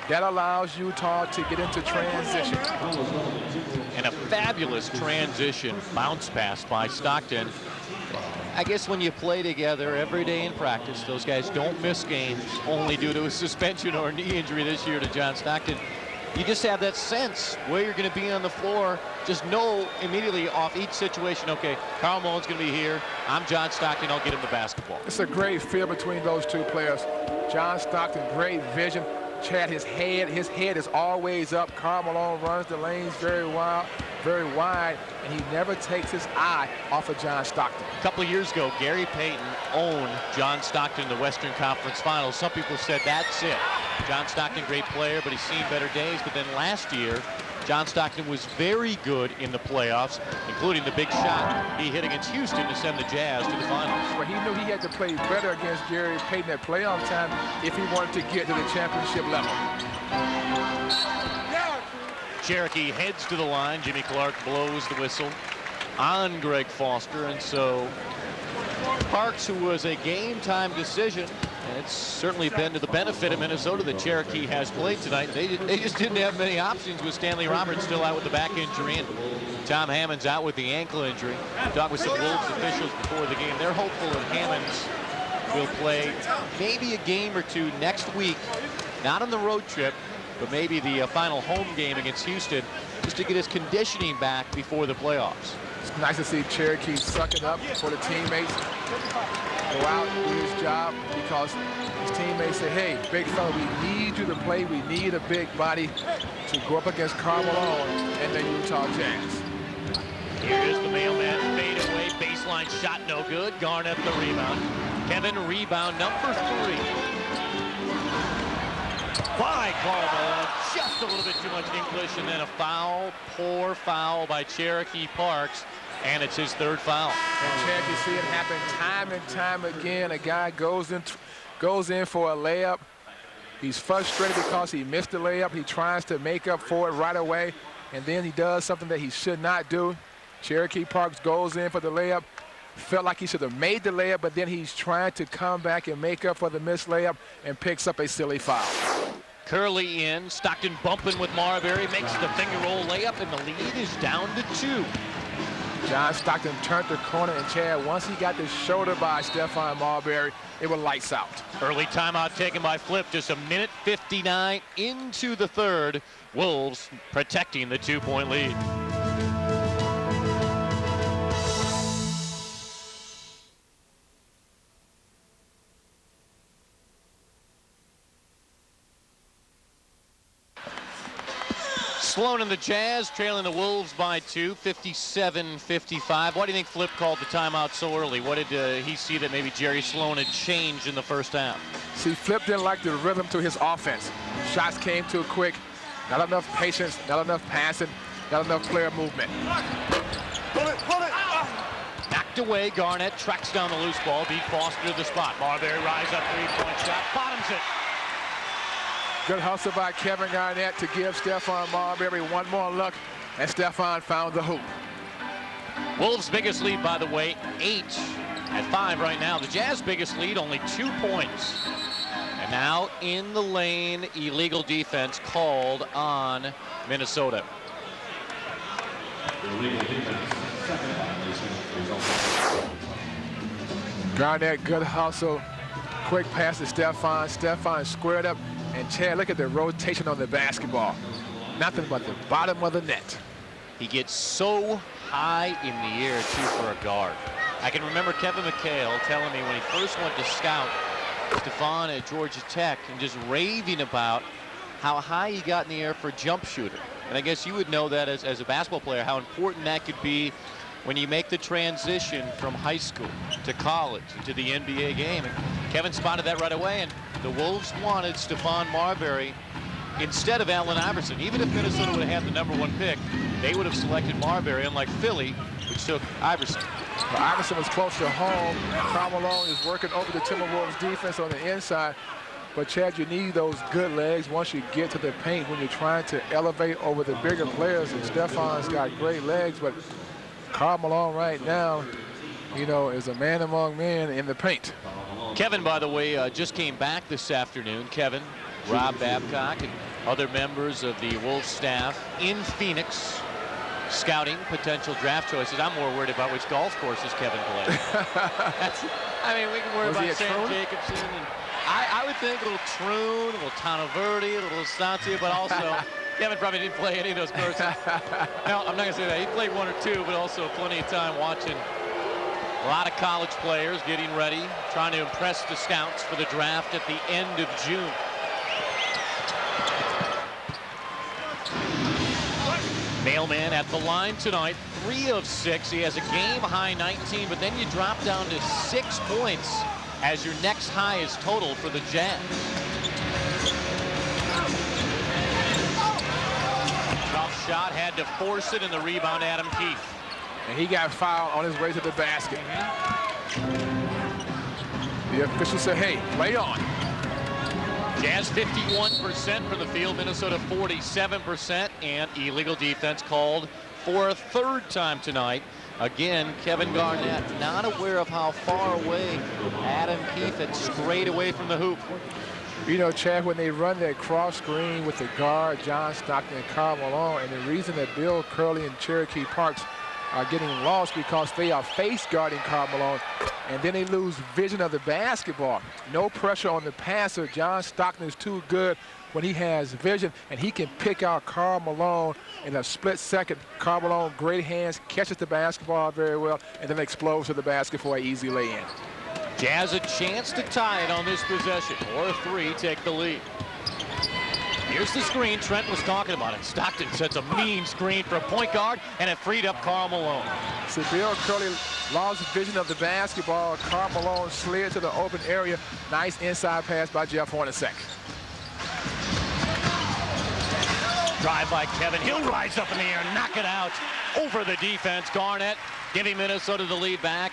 that allows Utah to get into transition. And a fabulous transition bounce pass by Stockton. I guess when you play together every day in practice, those guys don't miss games only due to a suspension or a knee injury this year to John Stockton. You just have that sense where you're going to be on the floor. Just know immediately off each situation, okay, Karl Malone's going to be here. I'm John Stockton. I'll get him the basketball. It's a great feel between those two players. John Stockton, great vision. Chad, his head is always up. Karl Malone runs the lanes very wide, and he never takes his eye off of John Stockton. A couple of years ago, Gary Payton owned John Stockton in the Western Conference Finals. Some people said that's it. John Stockton, great player, but he's seen better days. But then last year, John Stockton was very good in the playoffs, including the big shot he hit against Houston to send the Jazz to the finals. But he knew he had to play better against Gary Payton at playoff time if he wanted to get to the championship level. Cherokee heads to the line. Jimmy Clark blows the whistle on Greg Foster, and so Parks, who was a game-time decision, and it's certainly been to the benefit of Minnesota that Cherokee has played tonight. They just didn't have many options with Stanley Roberts still out with the back injury, and Tom Hammond's out with the ankle injury. Talked with some Wolves officials before the game. They're hopeful that Hammonds will play maybe a game or two next week, not on the road trip, but maybe the final home game against Houston, just to get his conditioning back before the playoffs. It's nice to see Cherokee sucking up for the teammates, go out and do his job, because his teammates say, hey, big fella, we need you to play. We need a big body to go up against Karl Malone and the Utah Jazz. Here is the mailman, fade away, baseline shot, no good. Garnett the rebound. Kevin, rebound number 3. By Karl Malone, just a little bit too much English, and then a foul, poor foul by Cherokee Parks, and it's his 3rd foul. And Cherokee see it happen time and time again. A guy goes in for a layup. He's frustrated because he missed the layup. He tries to make up for it right away, and then he does something that he should not do. Cherokee Parks goes in for the layup. Felt like he should have made the layup, but then he's trying to come back and make up for the missed layup and picks up a silly foul. Curley in, Stockton bumping with Marbary, makes the finger roll layup, and the lead is down to 2. John Stockton turned the corner, and Chad, once he got the shoulder by Stephon Marbary, it was lights out. Early timeout taken by Flip, just a minute 59 into the 3rd. Wolves protecting the 2-point lead. Sloan and the Jazz trailing the Wolves by 2, 57-55. Why do you think Flip called the timeout so early? What did he see that maybe Jerry Sloan had changed in the first half? See, Flip didn't like the rhythm to his offense. Shots came too quick, not enough patience, not enough passing, not enough player movement. Pull it. Knocked away, Garnett tracks down the loose ball, beat Foster to the spot. Marbary rise up, 3-point shot, bottoms it. Good hustle by Kevin Garnett to give Stephon Marbary one more look, and Stephon found the hoop. Wolves' biggest lead, by the way, 8 at 5 right now. The Jazz' biggest lead, only 2 points. And now in the lane, illegal defense called on Minnesota. Garnett, good hustle. Quick pass to Stephon. Stephon squared up. And Chad, look at the rotation on the basketball. Nothing but the bottom of the net. He gets so high in the air, too, for a guard. I can remember Kevin McHale telling me when he first went to scout Stephon at Georgia Tech and just raving about how high he got in the air for a jump shooter. And I guess you would know that as a basketball player, how important that could be when you make the transition from high school to college to the NBA game. And Kevin spotted that right away, and the Wolves wanted Stephon Marbary instead of Allen Iverson. Even if Minnesota would have had the #1 pick, they would have selected Marbary, unlike Philly, which took Iverson. Well, Iverson was close to home. Karl Malone is working over the Timberwolves defense on the inside. But Chad, you need those good legs once you get to the paint when you're trying to elevate over the bigger players. And Stephon's got great legs, but Karl Malone right now, you know, is a man among men in the paint. Kevin, by the way, just came back this afternoon. Kevin, Rob Babcock, and other members of the Wolves staff in Phoenix, scouting potential draft choices. I'm more worried about which golf courses Kevin plays. I mean, we can worry about Sam Jacobson. And I would think a little Troon, a little Tono Verde, a little Estancia, but also Kevin probably didn't play any of those courses. No, I'm not going to say that. He played 1 or 2, but also plenty of time watching a lot of college players getting ready, trying to impress the scouts for the draft at the end of June. Mailman at the line tonight, 3 of 6. He has a game-high 19, but then you drop down to 6 points as your next high is total for the Jazz. Tough shot, had to force it, and the rebound, Adam Keefe. And he got fouled on his way to the basket. The official said, hey, play on. Jazz 51% from the field, Minnesota 47%, and illegal defense called for a 3rd time tonight. Again, Kevin Garnett not aware of how far away Adam Keefe had strayed away from the hoop. You know, Chad, when they run that cross screen with the guard, John Stockton and Karl Malone, and the reason that Bill Curley and Cherokee Parks are getting lost because they are face guarding Karl Malone, and then they lose vision of the basketball. No pressure on the passer. John Stockton is too good when he has vision, and he can pick out Karl Malone in a split second. Karl Malone, great hands, catches the basketball very well, and then explodes to the basket for an easy lay-in. Jazz a chance to tie it on this possession, or a 3, take the lead. Here's the screen Trent was talking about it. Stockton sets a mean screen for a point guard, and it freed up Karl Malone. So Bill Curley lost vision of the basketball. Karl Malone slid to the open area. Nice inside pass by Jeff Hornacek. Drive by Kevin. He'll rise up in the air, knock it out over the defense. Garnett giving Minnesota the lead back.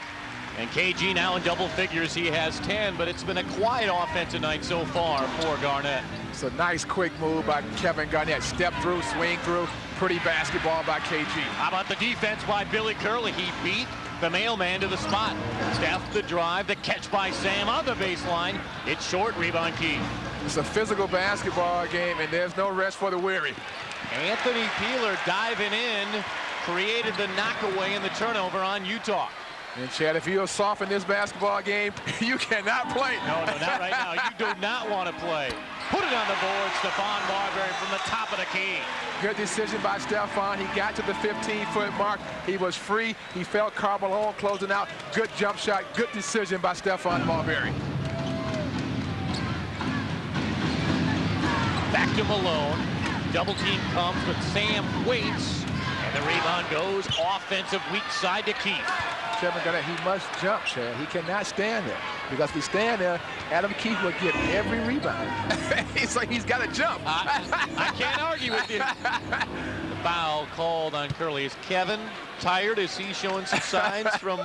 And KG now in double figures. He has 10, but it's been a quiet offense tonight so far for Garnett. It's a nice quick move by Kevin Garnett. Step through, swing through. Pretty basketball by KG. How about the defense by Billy Curley? He beat the mailman to the spot. Steph, the drive, the catch by Sam on the baseline. It's short, rebound Keefe. It's a physical basketball game, and there's no rest for the weary. Anthony Peeler diving in, created the knockaway and the turnover on Utah. And Chad, if you're soft in this basketball game, you cannot play. No, not right now. You do not want to play. Put it on the board, Stephon Marbary from the top of the key. Good decision by Stephon. He got to the 15-foot mark. He was free. He felt Karl Malone closing out. Good jump shot. Good decision by Stephon Marbary. Back to Malone. Double team comes, but Sam waits. And the rebound goes offensive weak side to Keefe. Kevin Garnett, he must jump, Chad. He cannot stand there. Because if he stand there, Adam Keefe will get every rebound. It's like he's got to jump. I can't argue with you. The foul called on Curley. Is Kevin tired? Is he showing some signs from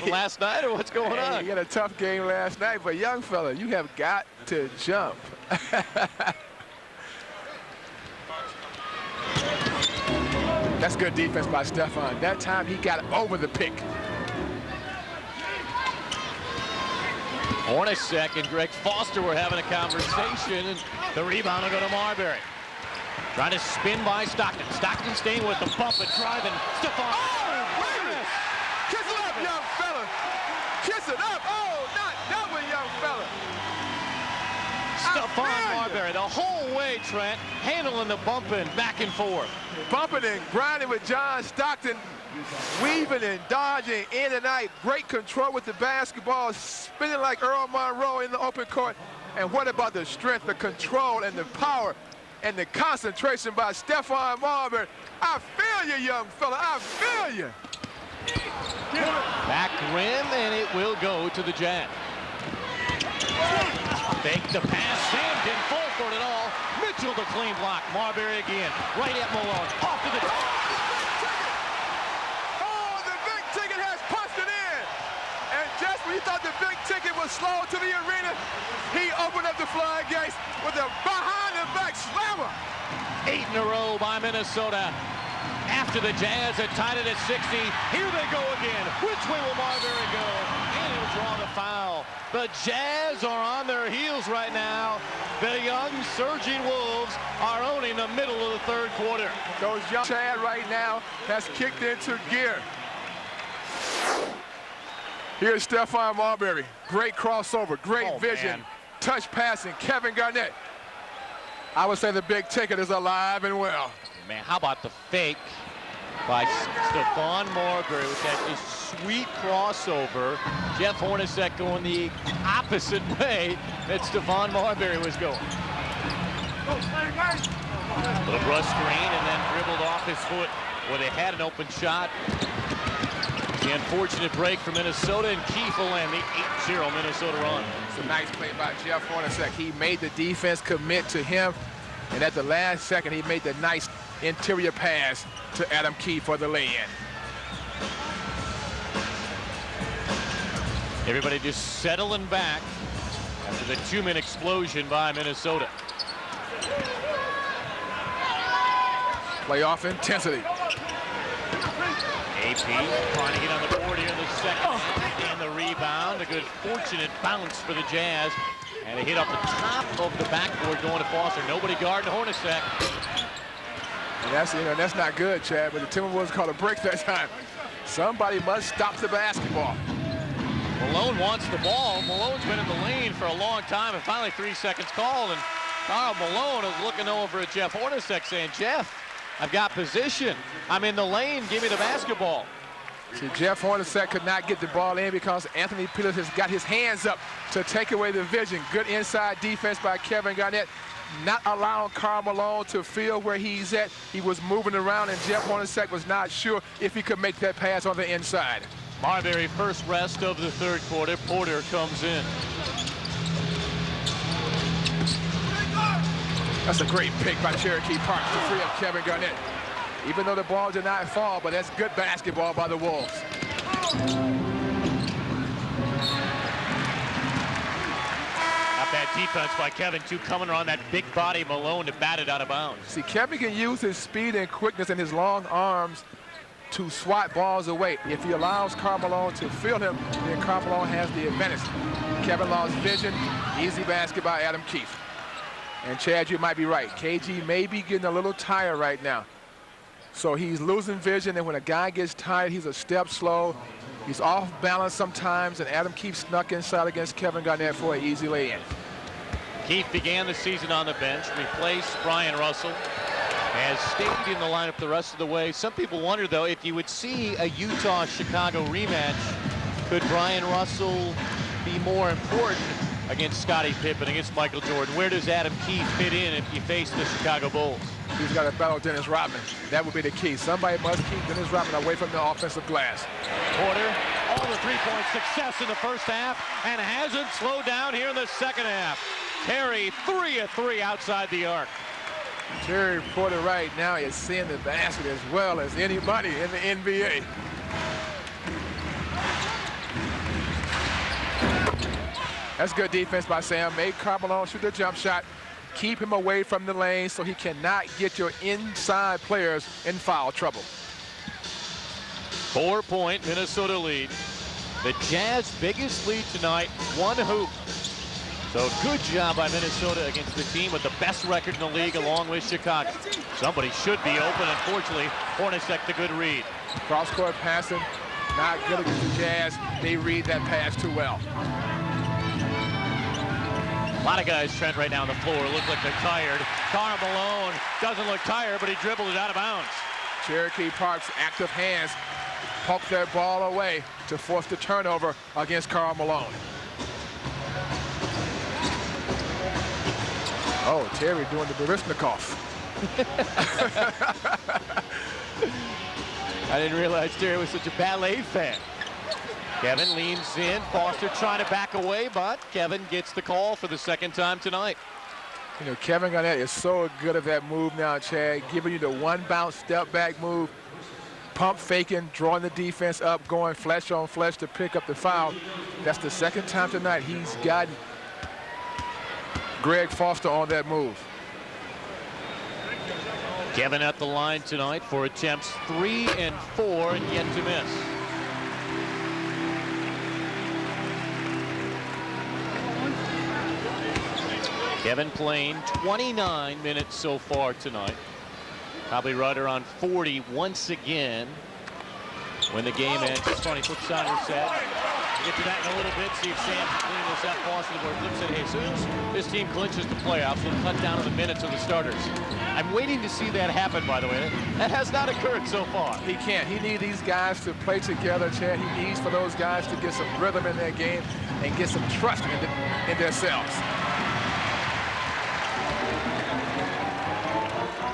last night, or what's going on? He had a tough game last night, but young fella, you have got to jump. That's good defense by Stephon. That time he got over the pick. Hornacek and Greg Foster were having a conversation, and the rebound will go to Marbary. Trying to spin by Stockton. Stockton staying with the bump and driving. Stephon. Oh, goodness! Kiss it up, young fella. Kiss it up. Oh, not that one, young fella. Stephon Marbary the whole way, Trent, handling the bumping back and forth. Bumping and grinding with John Stockton, weaving and dodging in and out. Great control with the basketball, spinning like Earl Monroe in the open court. And what about the strength, the control, and the power, and the concentration by Stephon Marbary? I feel you, young fella. I feel you. Back rim, and it will go to the Jazz. Fake the pass. Sam didn't fall for it at all. Mitchell the clean block. Marbary again. Right at Malone. Off to the... Oh, the big ticket has punched it in. And just when you thought the big ticket was slow to the arena, he opened up the floodgates with a behind-the-back slammer. 8 in a row by Minnesota. After the Jazz had tied it at 60, here they go again. Which way will Marbary go? And he'll draw the foul. The Jazz are on their heels right now. The young surging Wolves are owning the middle of the third quarter. Those young Chad right now has kicked into gear. Here's Stephon Marbary. Great crossover, great vision, touch passing. Kevin Garnett. I would say the big ticket is alive and well. Man, how about the fake by Stephon Marbary with that sweet crossover. Jeff Hornacek going the opposite way that Stephon Marbary was going. Little brush screen and then dribbled off his foot where they had an open shot. The unfortunate break for Minnesota, and Keefe will land the 8-0 Minnesota run. It's a nice play by Jeff Hornacek. He made the defense commit to him, and at the last second, he made the nice interior pass to Adam Keefe for the lay-in. Everybody just settling back after the 2-minute explosion by Minnesota. Playoff intensity. AP trying to get on the board here in the second. And the rebound. A good fortunate bounce for the Jazz. And a hit off the top of the backboard going to Foster. Nobody guarding Hornacek. And that's not good, Chad, but the Timberwolves called a break that time. Somebody must stop the basketball. Malone wants the ball. Malone's been in the lane for a long time, and finally 3 seconds called. And Karl Malone is looking over at Jeff Hornacek saying, Jeff, I've got position. I'm in the lane. Give me the basketball. See, Jeff Hornacek could not get the ball in because Anthony Peters has got his hands up to take away the vision. Good inside defense by Kevin Garnett, not allowing Karl Malone to feel where he's at. He was moving around, and Jeff Hornacek was not sure if he could make that pass on the inside. Marbary first rest of the third quarter. Porter comes in. That's a great pick by Cherokee Park to free up Kevin Garnett. Even though the ball did not fall, but that's good basketball by the Wolves. Not bad defense by Kevin, too, coming around that big body Malone to bat it out of bounds. See, Kevin can use his speed and quickness and his long arms to swat balls away. If he allows Karl Malone to field him, then Karl Malone has the advantage. Kevin lost vision. Easy basket by Adam Keefe. And Chad, you might be right. KG may be getting a little tired right now. So he's losing vision, and when a guy gets tired, he's a step slow. He's off balance sometimes, and Adam Keefe snuck inside against Kevin Garnett for an easy lay-in. Keefe began the season on the bench, replaced Brian Russell, has stayed in the lineup the rest of the way. Some people wonder, though, if you would see a Utah-Chicago rematch, could Brian Russell be more important against Scottie Pippen, against Michael Jordan? Where does Adam Keefe fit in if you face the Chicago Bulls? He's got to battle Dennis Rodman. That would be the key. Somebody must keep Dennis Rodman away from the offensive glass. Porter, all the three-point success in the first half and hasn't slowed down here in the second half. Terry, 3 of 3 outside the arc. Terry Porter right now is seeing the basket as well as anybody in the NBA. That's good defense by Sam. Made Karl Malone shoot the jump shot. Keep him away from the lane so he cannot get your inside players in foul trouble. 4-point Minnesota lead. The Jazz biggest lead tonight, 1 hoop. So good job by Minnesota against the team with the best record in the league along with Chicago. Somebody should be open. Unfortunately, Hornacek the good read. Cross-court passing, not good against the Jazz. They read that pass too well. A lot of guys, Trent, right now on the floor look like they're tired. Karl Malone doesn't look tired, but he dribbled it out of bounds. Cherokee Park's active hands poked that ball away to force the turnover against Karl Malone. Oh, Terry doing the Baryshnikov. I didn't realize Terry was such a ballet fan. Kevin leans in, Foster trying to back away, but Kevin gets the call for the second time tonight. You know, Kevin Garnett is so good at that move now, Chad, giving you the one bounce step back move, pump faking, drawing the defense up, going flesh on flesh to pick up the foul. That's the second time tonight he's gotten Greg Foster on that move. Kevin at the line tonight for attempts 3 and 4 and yet to miss. Kevin playing 29 minutes so far tonight. Probably right around 40 once again when the game ends. It's funny, flip side reset. We'll get to that in a little bit, see if Sam's cleaning this up. Foster the board flips it. Jesus, this team clinches the playoffs. We'll cut down to the minutes of the starters. I'm waiting to see that happen, by the way. That has not occurred so far. He can't. He needs these guys to play together, Chad. He needs for those guys to get some rhythm in their game and get some trust in themselves.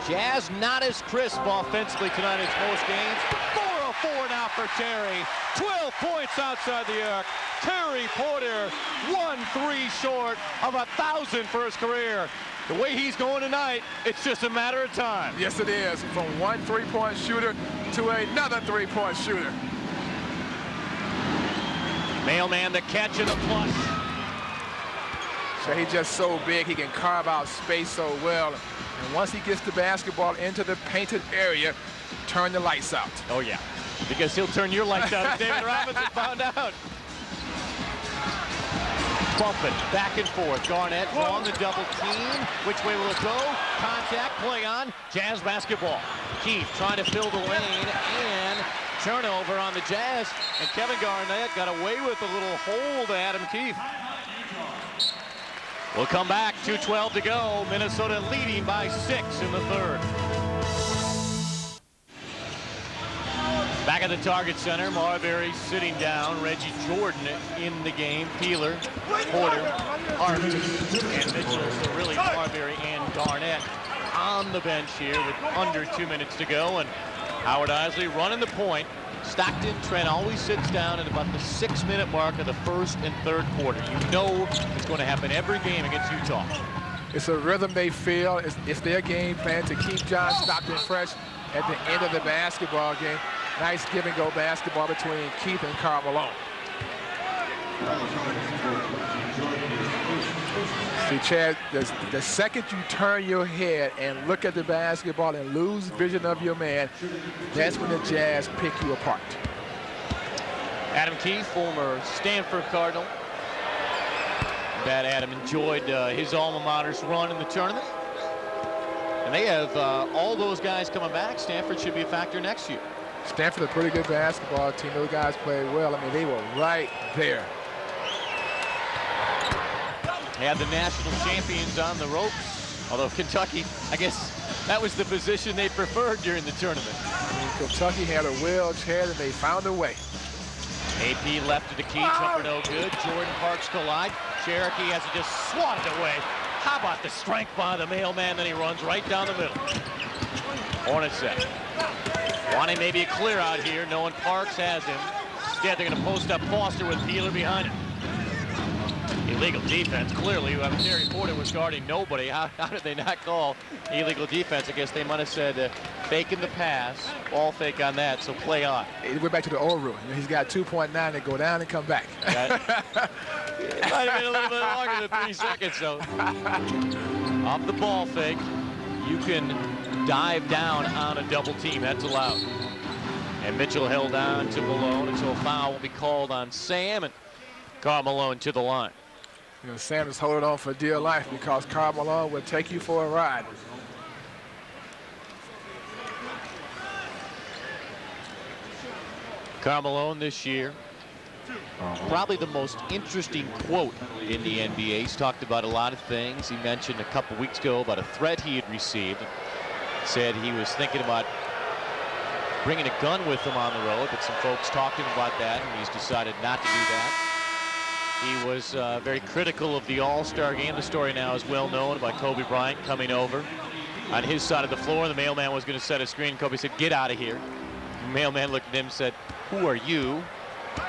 Jazz not as crisp offensively tonight as most games. 4 of 4 now for Terry. 12 points outside the arc. Terry Porter, 1-3 short of 1,000 for his career. The way he's going tonight, it's just a matter of time. Yes, it is. From one three-point shooter to another three-point shooter. Mailman the catch and the flush. So he's just so big, he can carve out space so well. And once he gets the basketball into the painted area, turn the lights out. Oh, yeah. Because he'll turn your lights out, as David Robinson found out. Bumping back and forth. Garnett on the double team. Which way will it go? Contact, play on. Jazz basketball. Keith trying to fill the lane and turnover on the Jazz. And Kevin Garnett got away with a little hold to Adam Keith. We'll come back. 2:12 to go. Minnesota leading by 6 in the third. Back at the Target Center, Marbary sitting down. Reggie Jordan in the game. Peeler, Porter, Hart, and Mitchell. So really Marbary and Garnett on the bench here with under 2 minutes to go. And Howard Isley running the point. Stockton Trent always sits down at about the 6-minute mark of the first and third quarter. You know it's going to happen every game against Utah. It's a rhythm they feel. It's their game plan to keep John Stockton fresh at the end of the basketball game. Nice give-and-go basketball between Keith and Karl Malone. See, Chad, the second you turn your head and look at the basketball and lose vision of your man, that's when the Jazz pick you apart. Adam Keith, former Stanford Cardinal. Bet Adam enjoyed his alma mater's run in the tournament. And they have all those guys coming back. Stanford should be a factor next year. Stanford, a pretty good basketball team. Those guys played well. I mean, they were right there. Had the national champions on the ropes. Although Kentucky, I guess that was the position they preferred during the tournament. I mean, Kentucky had a wheelchair and they found a way. AP left to the key, jumper no good. Jordan Parks collide. Cherokee has it just swatted away. How about the strength by the Mailman? Then he runs right down the middle. Hornets set. Wanting maybe a clear out here, knowing Parks has him. Instead, they're going to post up Foster with Peeler behind him. Illegal defense, clearly. Terry Porter was guarding nobody. How did they not call illegal defense? I guess they might have said faking the pass, ball fake on that, so play on. It went back to the old rule. You know, he's got 2.9 to go down and come back. It might have been a little bit longer than 3 seconds, so. Off the ball fake, you can dive down on a double team. That's allowed. And Mitchell held on to Malone, and so a foul will be called on Sam, and Karl Malone to the line. You know, Sam is holding on for dear life because Karl Malone will take you for a ride. Karl Malone this year, probably the most interesting quote in the NBA. He's talked about a lot of things. He mentioned a couple weeks ago about a threat he had received. Said he was thinking about bringing a gun with him on the road, but some folks talked to him about that, and he's decided not to do that. He was very critical of the All-Star game. The story now is well known by Kobe Bryant coming over on his side of the floor. The Mailman was going to set a screen. Kobe said, "Get out of here." The Mailman looked at him and said, "Who are you?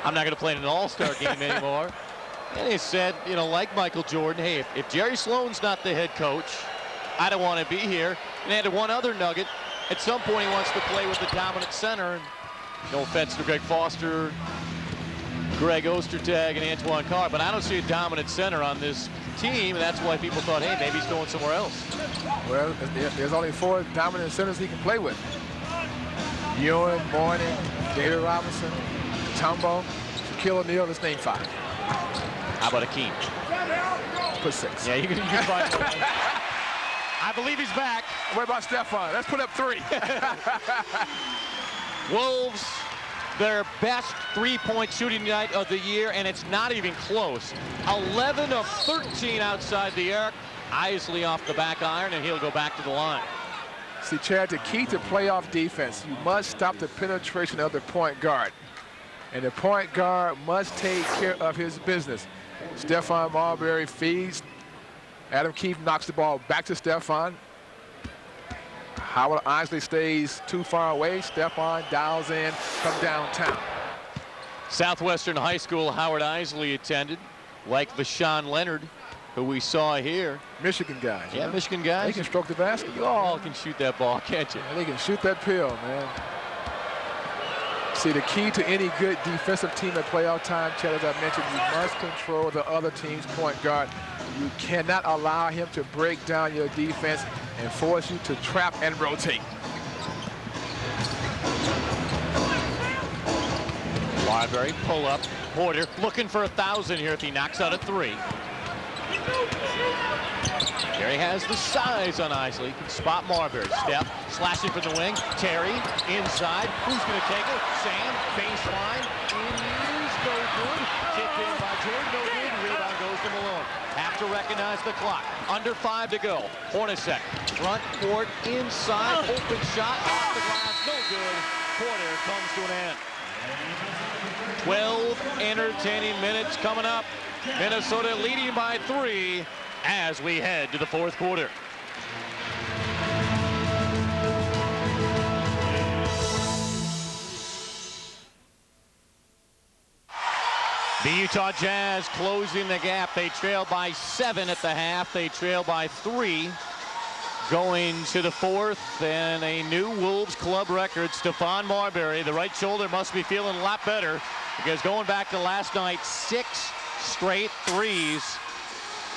I'm not going to play in an All-Star game anymore." And he said, you know, like Michael Jordan, hey, if Jerry Sloan's not the head coach, I don't want to be here. And he had one other nugget. At some point, he wants to play with the dominant center. And no offense to Greg Foster, Greg Ostertag, and Antoine Carr, but I don't see a dominant center on this team, and that's why people thought, hey, maybe he's going somewhere else. Well, there's only 4 dominant centers he can play with. Ewing, Mourning, David Robinson, Tumbo, Shaquille O'Neal. Let's name 5. How about Akeem? Put 6. Yeah, you can find one. I believe he's back. What about Stephon? Let's put up 3. Wolves, their best three-point shooting night of the year, and it's not even close. 11 of 13 outside the arc. Isley off the back iron, and he'll go back to the line. See, Chad, the key to playoff defense, you must stop the penetration of the point guard. And the point guard must take care of his business. Stephon Marbury feeds. Adam Keith knocks the ball back to Stephon. Howard Isley stays too far away. Stephon dials in from downtown. Southwestern High School Howard Isley attended, like Vashawn Leonard, who we saw here. Michigan guys. Yeah, Michigan guys. They can stroke the basket. You all can shoot that ball, can't you? Yeah, they can shoot that pill, man. See, the key to any good defensive team at playoff time, Chad, as I mentioned, you must control the other team's point guard. You cannot allow him to break down your defense and force you to trap and rotate. Marbary, pull up. Porter looking for 1,000 here if he knocks out a 3. There he has the size on Isley. Can spot Marbary. Steph slashing from the wing. Terry inside. Who's going to take it? Sam, baseline. Is no good. Tipped in by Jordan. No good. Rebound goes to Malone. Have to recognize the clock. Under 5 to go. Hornacek. Front court inside. Open shot off the glass. No good. Porter comes to an end. 12 entertaining minutes coming up. Minnesota leading by 3 as we head to the 4th quarter. The Utah Jazz closing the gap. They trail by 7 at the half. They trail by 3 going to the 4th, and a new Wolves club record. Stephon Marbary, the right shoulder must be feeling a lot better, because going back to last night, 6 straight threes.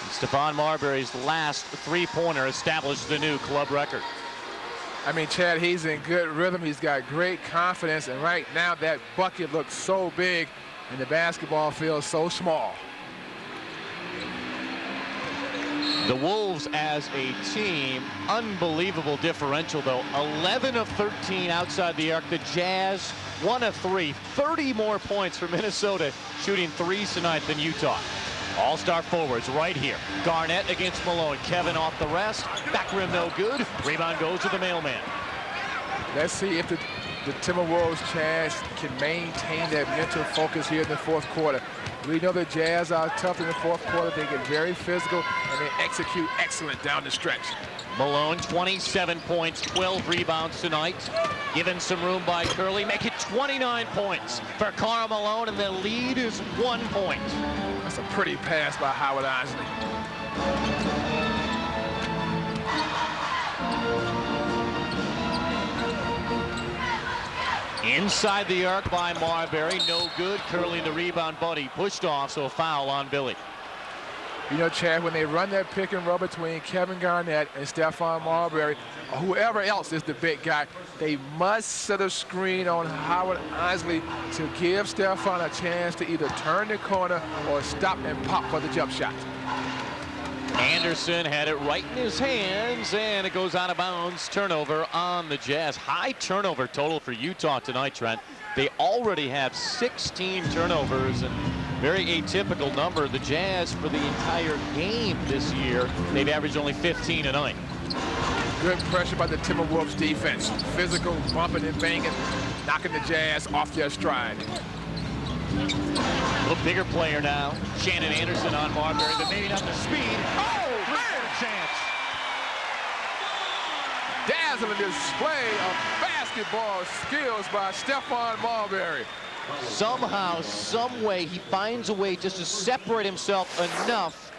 And Stephon Marbury's last three-pointer established the new club record. I mean, Chad, he's in good rhythm. He's got great confidence, and right now that bucket looks so big and the basketball feels so small. The Wolves as a team, unbelievable differential though. 11 of 13 outside the arc. The Jazz 1 of 3. 30 more points for Minnesota shooting threes tonight than Utah. All-star forwards right here. Garnett against Malone. Kevin off the rest. Back rim no good. Rebound goes to the mailman. Let's see if the Timberwolves, Chad, can maintain that mental focus here in the 4th quarter. We know the Jazz are tough in the 4th quarter. They get very physical, and they execute excellent down the stretch. Malone, 27 points, 12 rebounds tonight. Given some room by Curley. Make it 29 points for Karl Malone, and the lead is 1 point. That's a pretty pass by Howard Isley. Inside the arc by Marbary, no good. Curling the rebound, but he pushed off, so a foul on Billy. You know, Chad, when they run that pick and roll between Kevin Garnett and Stephon Marbary, or whoever else is the big guy, they must set a screen on Howard Isley to give Stephon a chance to either turn the corner or stop and pop for the jump shot. Anderson had it right in his hands, and it goes out of bounds. Turnover on the Jazz. High turnover total for Utah tonight, Trent. They already have 16 turnovers, and very atypical number. The Jazz, for the entire game this year, they've averaged only 15 a night. Good pressure by the Timberwolves defense. Physical, bumping and banging, knocking the Jazz off their stride. A little bigger player now. Shannon Anderson on Marbary, but maybe not the speed. Oh, man! Chance. Dazzling display of basketball skills by Stephon Marbary. Somehow, some way, he finds a way just to separate himself enough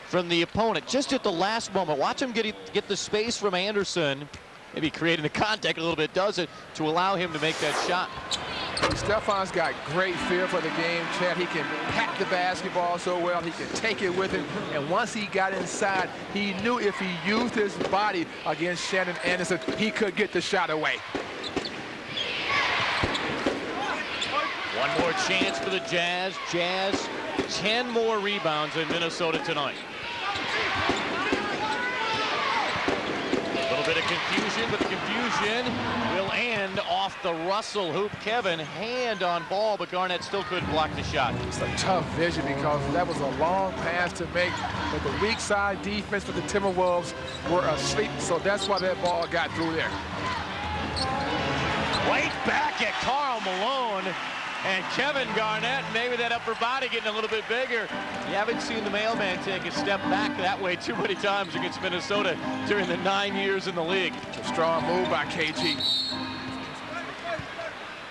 from the opponent. Just at the last moment. Watch him get the space from Anderson. Maybe creating the contact a little bit does it to allow him to make that shot. Stephon's got great feel for the game, Chad. He can pat the basketball so well. He can take it with him. And once he got inside, he knew if he used his body against Shannon Anderson, he could get the shot away. One more chance for the Jazz. Jazz, 10 more rebounds in Minnesota tonight. A little bit of confusion, but the confusion will end off the Russell hoop. Kevin, hand on ball, but Garnett still couldn't block the shot. It's a tough vision because that was a long pass to make, but the weak side defense for the Timberwolves were asleep, so that's why that ball got through there. Right back at Karl Malone. And Kevin Garnett, maybe that upper body getting a little bit bigger. You haven't seen the mailman take a step back that way too many times against Minnesota during the 9 years in the league. A strong move by KG.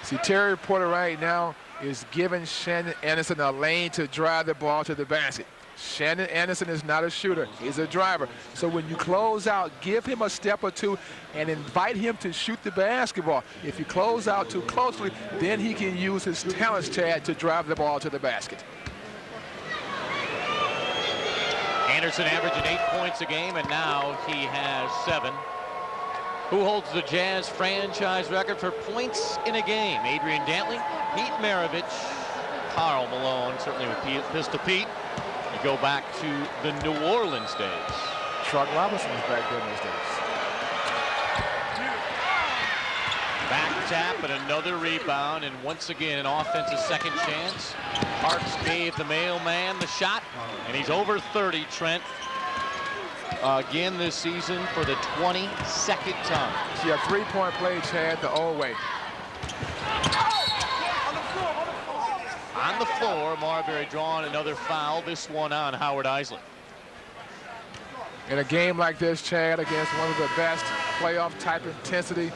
See, Terry Porter right now is giving Shannon Anderson a lane to drive the ball to the basket. Shannon Anderson is not a shooter, he's a driver. So when you close out, give him a step or two and invite him to shoot the basketball. If you close out too closely, then he can use his talents, Chad, to drive the ball to the basket. Anderson averaging 8 points a game, and now he has 7. Who holds the Jazz franchise record for points in a game? Adrian Dantley, Pete Maravich, Karl Malone, certainly with Pistol Pete. You go back to the New Orleans days. Chuck Robinson was back there in those days. Back tap and another rebound, and once again an offensive second chance. Parks gave the mailman the shot, and he's over 30, Trent. Again this season for the 22nd time. See a three-point play, Chad, the old way. On the floor, Marbary drawing another foul, this one on Howard Isley. In a game like this, Chad, against one of the best playoff type intensity,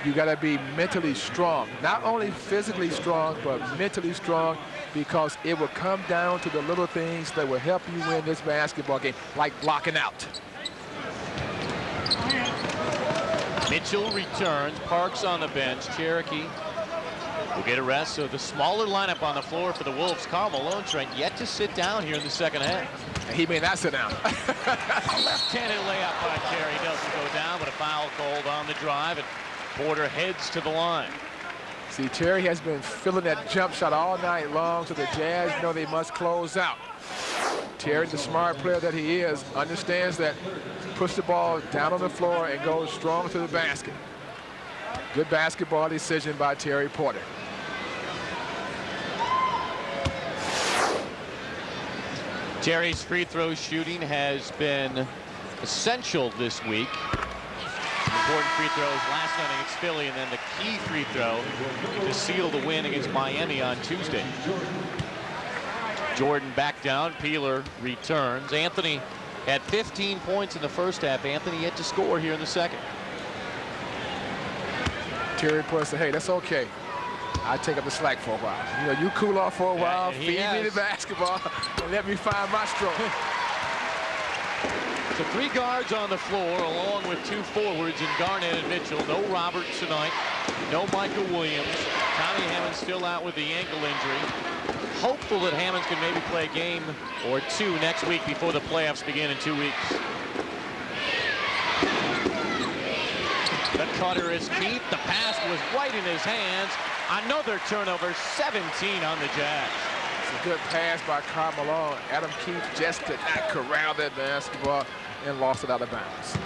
you got to be mentally strong. Not only physically strong, but mentally strong, because it will come down to the little things that will help you win this basketball game, like blocking out. Mitchell returns, Parks on the bench, Cherokee will get a rest. So the smaller lineup on the floor for the Wolves. Karl Malone, Trent, yet to sit down here in the second half. And he may not sit down. Left-handed layup by Terry, doesn't go down, but a foul called on the drive, and Porter heads to the line. See, Terry has been feeling that jump shot all night long, so the Jazz know they must close out. Terry, the smart player that he is, understands that, push the ball down on the floor and goes strong to the basket. Good basketball decision by Terry Porter. Terry's free throw shooting has been essential this week. Important free throws last night against Philly, and then the key free throw to seal the win against Miami on Tuesday. Jordan back down, Peeler returns. Anthony had 15 points in the first half. Anthony yet to score here in the second. Terry Porter said, hey, that's okay. I take up the slack for a while. You know, you cool off for a while, feed me the basketball, and let me find my stroke. So 3 guards on the floor, along with 2 forwards in Garnett and Mitchell. No Roberts tonight, no Michael Williams. Tommy Hammonds still out with the ankle injury. Hopeful that Hammonds can maybe play a game or 2 next week before the playoffs begin in 2 weeks. The cutter is Keith. The pass was right in his hands. Another turnover, 17 on the Jazz. It's a good pass by Karl Malone. Adam Keith just could not corral that basketball and lost it out of bounds.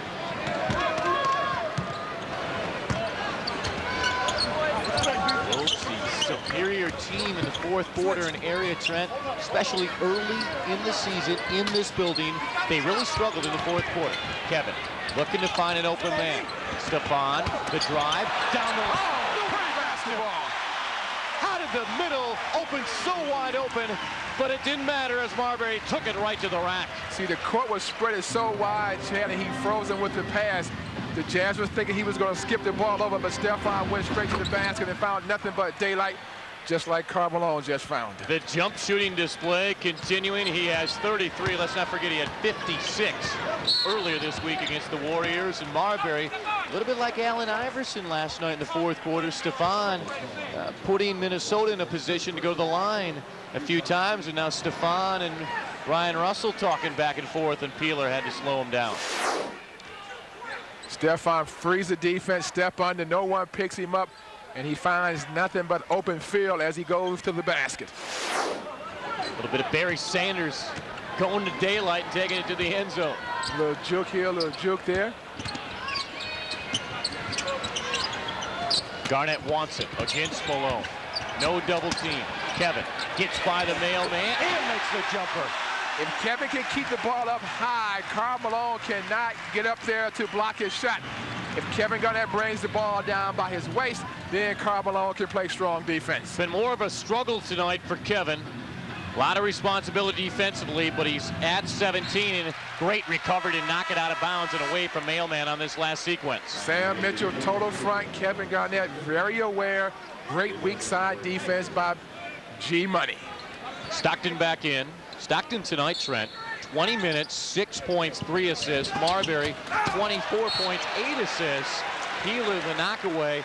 Superior team in the fourth quarter in area, Trent, especially early in the season in this building. They really struggled in the fourth quarter. Kevin looking to find an open man. Stephon, the drive, down the line. Basketball. How did the middle open so wide open, but it didn't matter as Marbary took it right to the rack. See, the court was spread so wide, Chad, and he froze him with the pass. The Jazz was thinking he was going to skip the ball over, but Stephon went straight to the basket and found nothing but daylight, just like Karl Malone just found. The jump shooting display continuing. He has 33. Let's not forget he had 56 earlier this week against the Warriors. And Marbary, a little bit like Allen Iverson last night in the fourth quarter. Stephon putting Minnesota in a position to go to the line a few times. And now Stephon and Ryan Russell talking back and forth, and Peeler had to slow him down. Stephon frees the defense, step under, no one picks him up, and he finds nothing but open field as he goes to the basket. A little bit of Barry Sanders going to daylight and taking it to the end zone. A little juke here, a little juke there. Garnett wants it against Malone. No double team. Kevin gets by the mailman and makes the jumper. If Kevin can keep the ball up high, Karl Malone cannot get up there to block his shot. If Kevin Garnett brings the ball down by his waist, then Karl Malone can play strong defense. Been more of a struggle tonight for Kevin. A lot of responsibility defensively, but he's at 17, and great recovery to knock it out of bounds and away from Mailman on this last sequence. Sam Mitchell, total front. Kevin Garnett, very aware. Great weak side defense by G-Money. Stockton back in. Stockton tonight, Trent, 20 minutes, 6 points, 3 assists. Marbary, 24 points, 8 assists. Healer, the knockaway.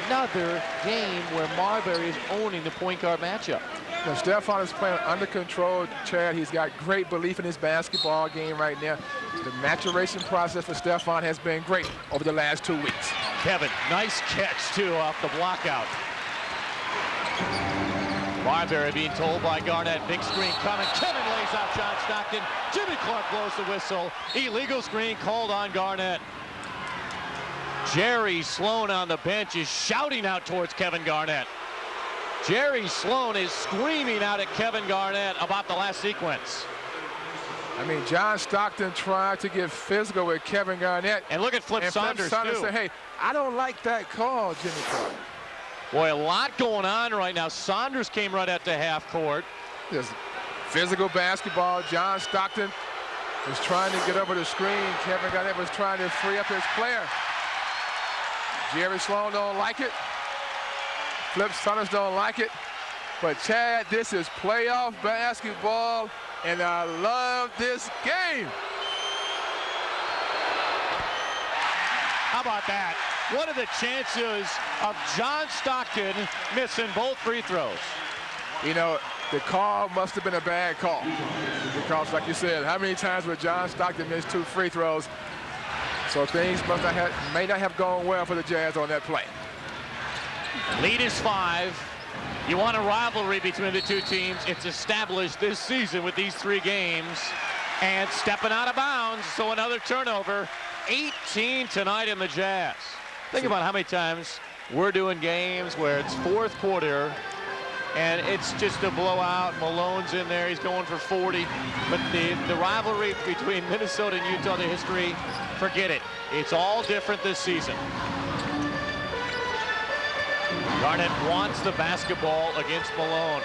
Another game where Marbary is owning the point guard matchup. Now, Stephon is playing under control, Chad. He's got great belief in his basketball game right now. The maturation process for Stephon has been great over the last 2 weeks. Kevin, nice catch, too, off the block out. Marbary being told by Garnett, big screen coming. Kevin lays out John Stockton. Jimmy Clark blows the whistle. Illegal screen called on Garnett. Jerry Sloan on the bench is shouting out towards Kevin Garnett. Jerry Sloan is screaming out at Kevin Garnett about the last sequence. I mean, John Stockton tried to get physical with Kevin Garnett. And look at Flip Saunders, too. Said, hey, I don't like that call, Jimmy Clark. Boy, a lot going on right now. Saunders came right at the half court. Just physical basketball. John Stockton was trying to get over the screen. Kevin Garnett was trying to free up his player. Jerry Sloan don't like it. Flip Saunders don't like it. But Chad, this is playoff basketball, and I love this game. How about that? What are the chances of John Stockton missing both free throws? You know, the call must have been a bad call. Because, like you said, how many times would John Stockton miss 2 free throws? So things may not have gone well for the Jazz on that play. Lead is 5. You want a rivalry between the two teams. It's established this season with these 3 games. And stepping out of bounds, so another turnover. 18 tonight in the Jazz. Think about how many times we're doing games where it's 4th quarter and it's just a blowout. Malone's in there, he's going for 40. But the rivalry between Minnesota and Utah, the history, forget it. It's all different this season. Garnett wants the basketball against Malone.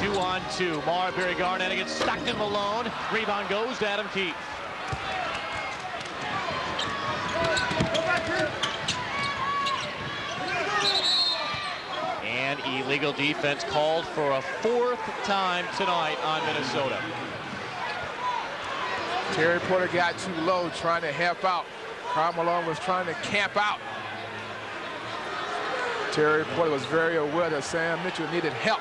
2-on-2. Marbary Garnett against Stockton Malone. Rebound goes to Adam Keefe. And illegal defense called for a 4th time tonight on Minnesota. Terry Porter got too low trying to help out. Karl Malone was trying to camp out. Terry Porter was very aware that Sam Mitchell needed help.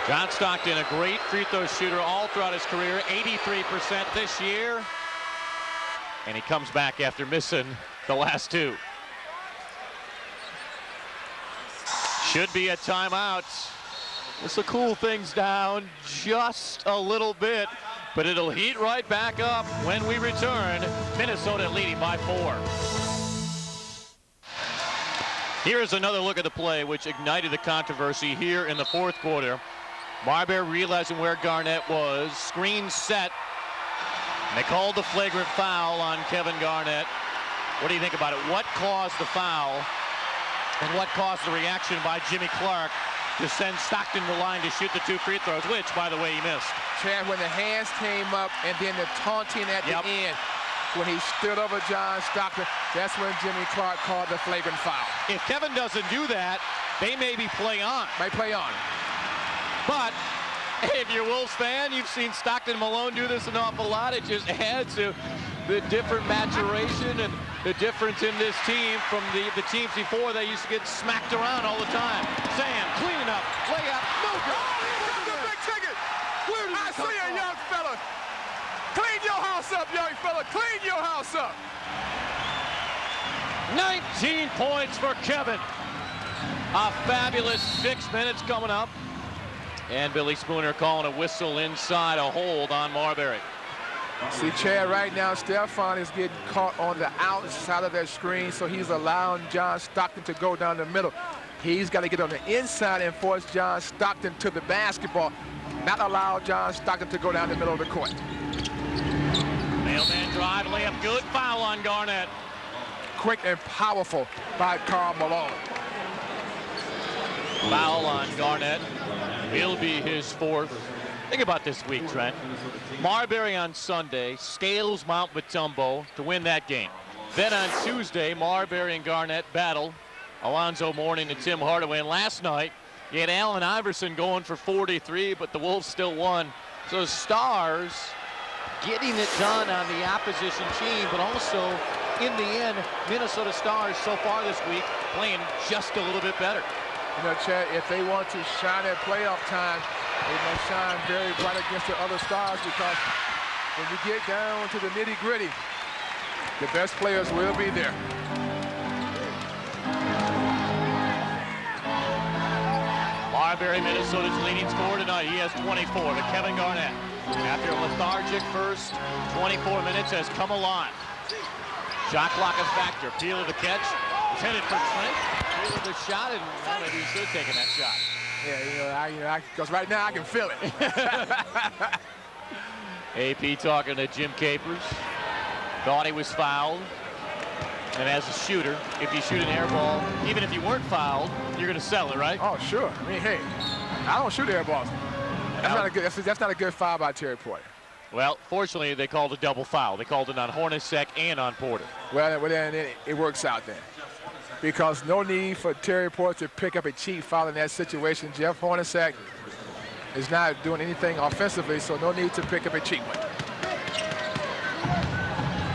John Stockton, a great free throw shooter all throughout his career, 83% this year. And he comes back after missing the last 2. Should be a timeout. This will cool things down just a little bit, but it'll heat right back up when we return. Minnesota leading by 4. Here is another look at the play which ignited the controversy here in the 4th quarter. Marbary realizing where Garnett was, screen set. And they called the flagrant foul on Kevin Garnett. What do you think about it? What caused the foul? And what caused the reaction by Jimmy Clark to send Stockton to the line to shoot the 2 free throws, which, by the way, he missed. Chad, when the hands came up and then the taunting at the end, when he stood over John Stockton, that's when Jimmy Clark called the flagrant foul. If Kevin doesn't do that, they may be play on. May play on. But if you're a Wolves fan, you've seen Stockton Malone do this an awful lot. It just adds to the different maturation and the difference in this team from the teams before. They used to get smacked around all the time. Sam cleaning up, layup, no good. Oh, here comes the big ticket. I see a young fella. Clean your house up, young fella. Clean your house up. 19 points for Kevin. A fabulous 6 minutes coming up. And Billy Spooner calling a whistle inside, a hold on Marbary. See, Chad, right now, Stephon is getting caught on the outside of that screen, so he's allowing John Stockton to go down the middle. He's got to get on the inside and force John Stockton to the basketball, not allow John Stockton to go down the middle of the court. Mailman drive, layup good, foul on Garnett. Quick and powerful by Karl Malone. Foul on Garnett. Will be his fourth. Think about this week, Trent. Marbary on Sunday scales Mount Matumbo to win that game. Then on Tuesday, Marbary and Garnett battle. Alonzo Mourning and Tim Hardaway. And last night, you had Allen Iverson going for 43, but the Wolves still won. So Stars getting it done on the opposition team, but also in the end, Minnesota Stars so far this week playing just a little bit better. You know, Chad, if they want to shine at playoff time, they must shine very bright against the other Stars, because when you get down to the nitty-gritty, the best players will be there. Marbary, Minnesota's leading scorer tonight. He has 24 to Kevin Garnett. After a lethargic first 24 minutes has come alive. Shot clock a factor. Peel of the catch. It's headed for Trent. Peel of the shot, and well, maybe he should have taken that shot. Yeah, because right now I can feel it. AP talking to Jim Capers. Thought he was fouled. And as a shooter, if you shoot an air ball, even if you weren't fouled, you're going to sell it, right? Oh, sure. I mean, hey, I don't shoot air balls. That's not a good foul by Terry Porter. Well, fortunately, they called a double foul. They called it on Hornacek and on Porter. Well, then it works out then. Because no need for Terry Porter to pick up a cheap foul in that situation. Jeff Hornacek is not doing anything offensively, so no need to pick up a cheap one.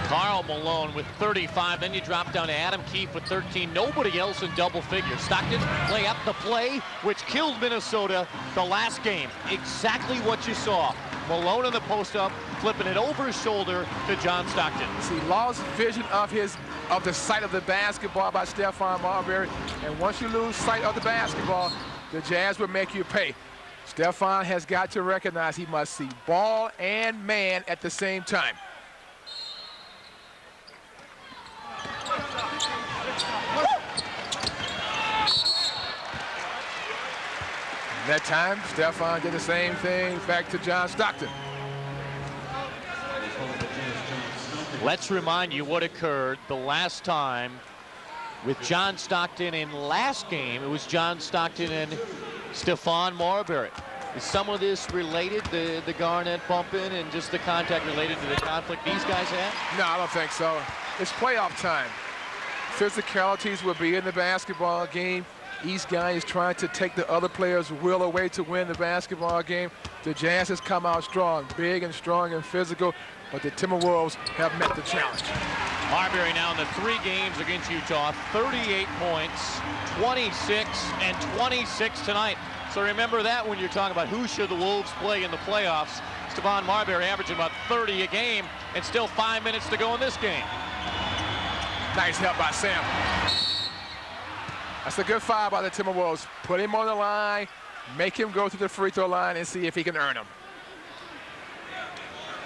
Karl Malone with 35. Then you drop down to Adam Keefe with 13. Nobody else in double figures. Stockton lay up the play, which killed Minnesota the last game. Exactly what you saw. Malone in the post-up, flipping it over his shoulder to John Stockton. See, lost vision of the sight of the basketball by Stephon Marbary. And once you lose sight of the basketball, the Jazz will make you pay. Stephon has got to recognize he must see ball and man at the same time. That time, Stephon did the same thing back to John Stockton. Let's remind you what occurred the last time with John Stockton in last game. It was John Stockton and Stephon Marbary. Is some of this related, the Garnett bumping and just the contact related to the conflict these guys had? No, I don't think so. It's playoff time. Physicalities will be in the basketball game. Each guy is trying to take the other player's will away to win the basketball game. The Jazz has come out strong, big and strong and physical, but the Timberwolves have met the challenge. Marbary now in the 3 games against Utah, 38 points, 26 and 26 tonight. So remember that when you're talking about who should the Wolves play in the playoffs. Stephon Marbary averaging about 30 a game, and still 5 minutes to go in this game. Nice help by Sam. That's a good foul by the Timberwolves. Put him on the line, make him go to the free throw line and see if he can earn them.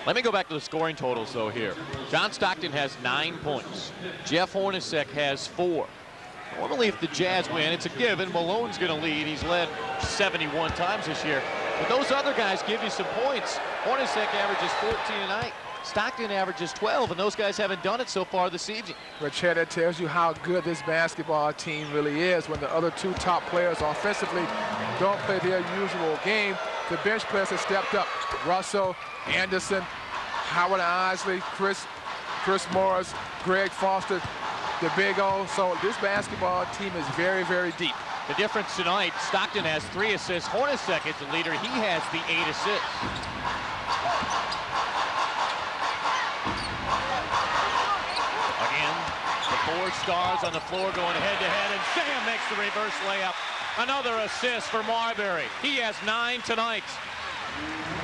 Let me go back to the scoring totals, though, here. John Stockton has 9 points. Jeff Hornacek has 4. Normally, if the Jazz win, it's a given. Malone's going to lead. He's led 71 times this year. But those other guys give you some points. Hornacek averages 14 tonight. Stockton averages 12, and those guys haven't done it so far this evening. But Chad, that tells you how good this basketball team really is when the other 2 top players offensively don't play their usual game. The bench players have stepped up. Russell, Anderson, Howard Isley, Chris Morris, Greg Foster, the Big O. So this basketball team is very, very deep. The difference tonight, Stockton has 3 assists. Hornacek is the leader. He has the 8 assists. Again, the 4 stars on the floor going head-to-head, and Sam makes the reverse layup. Another assist for Marbary. He has 9 tonight.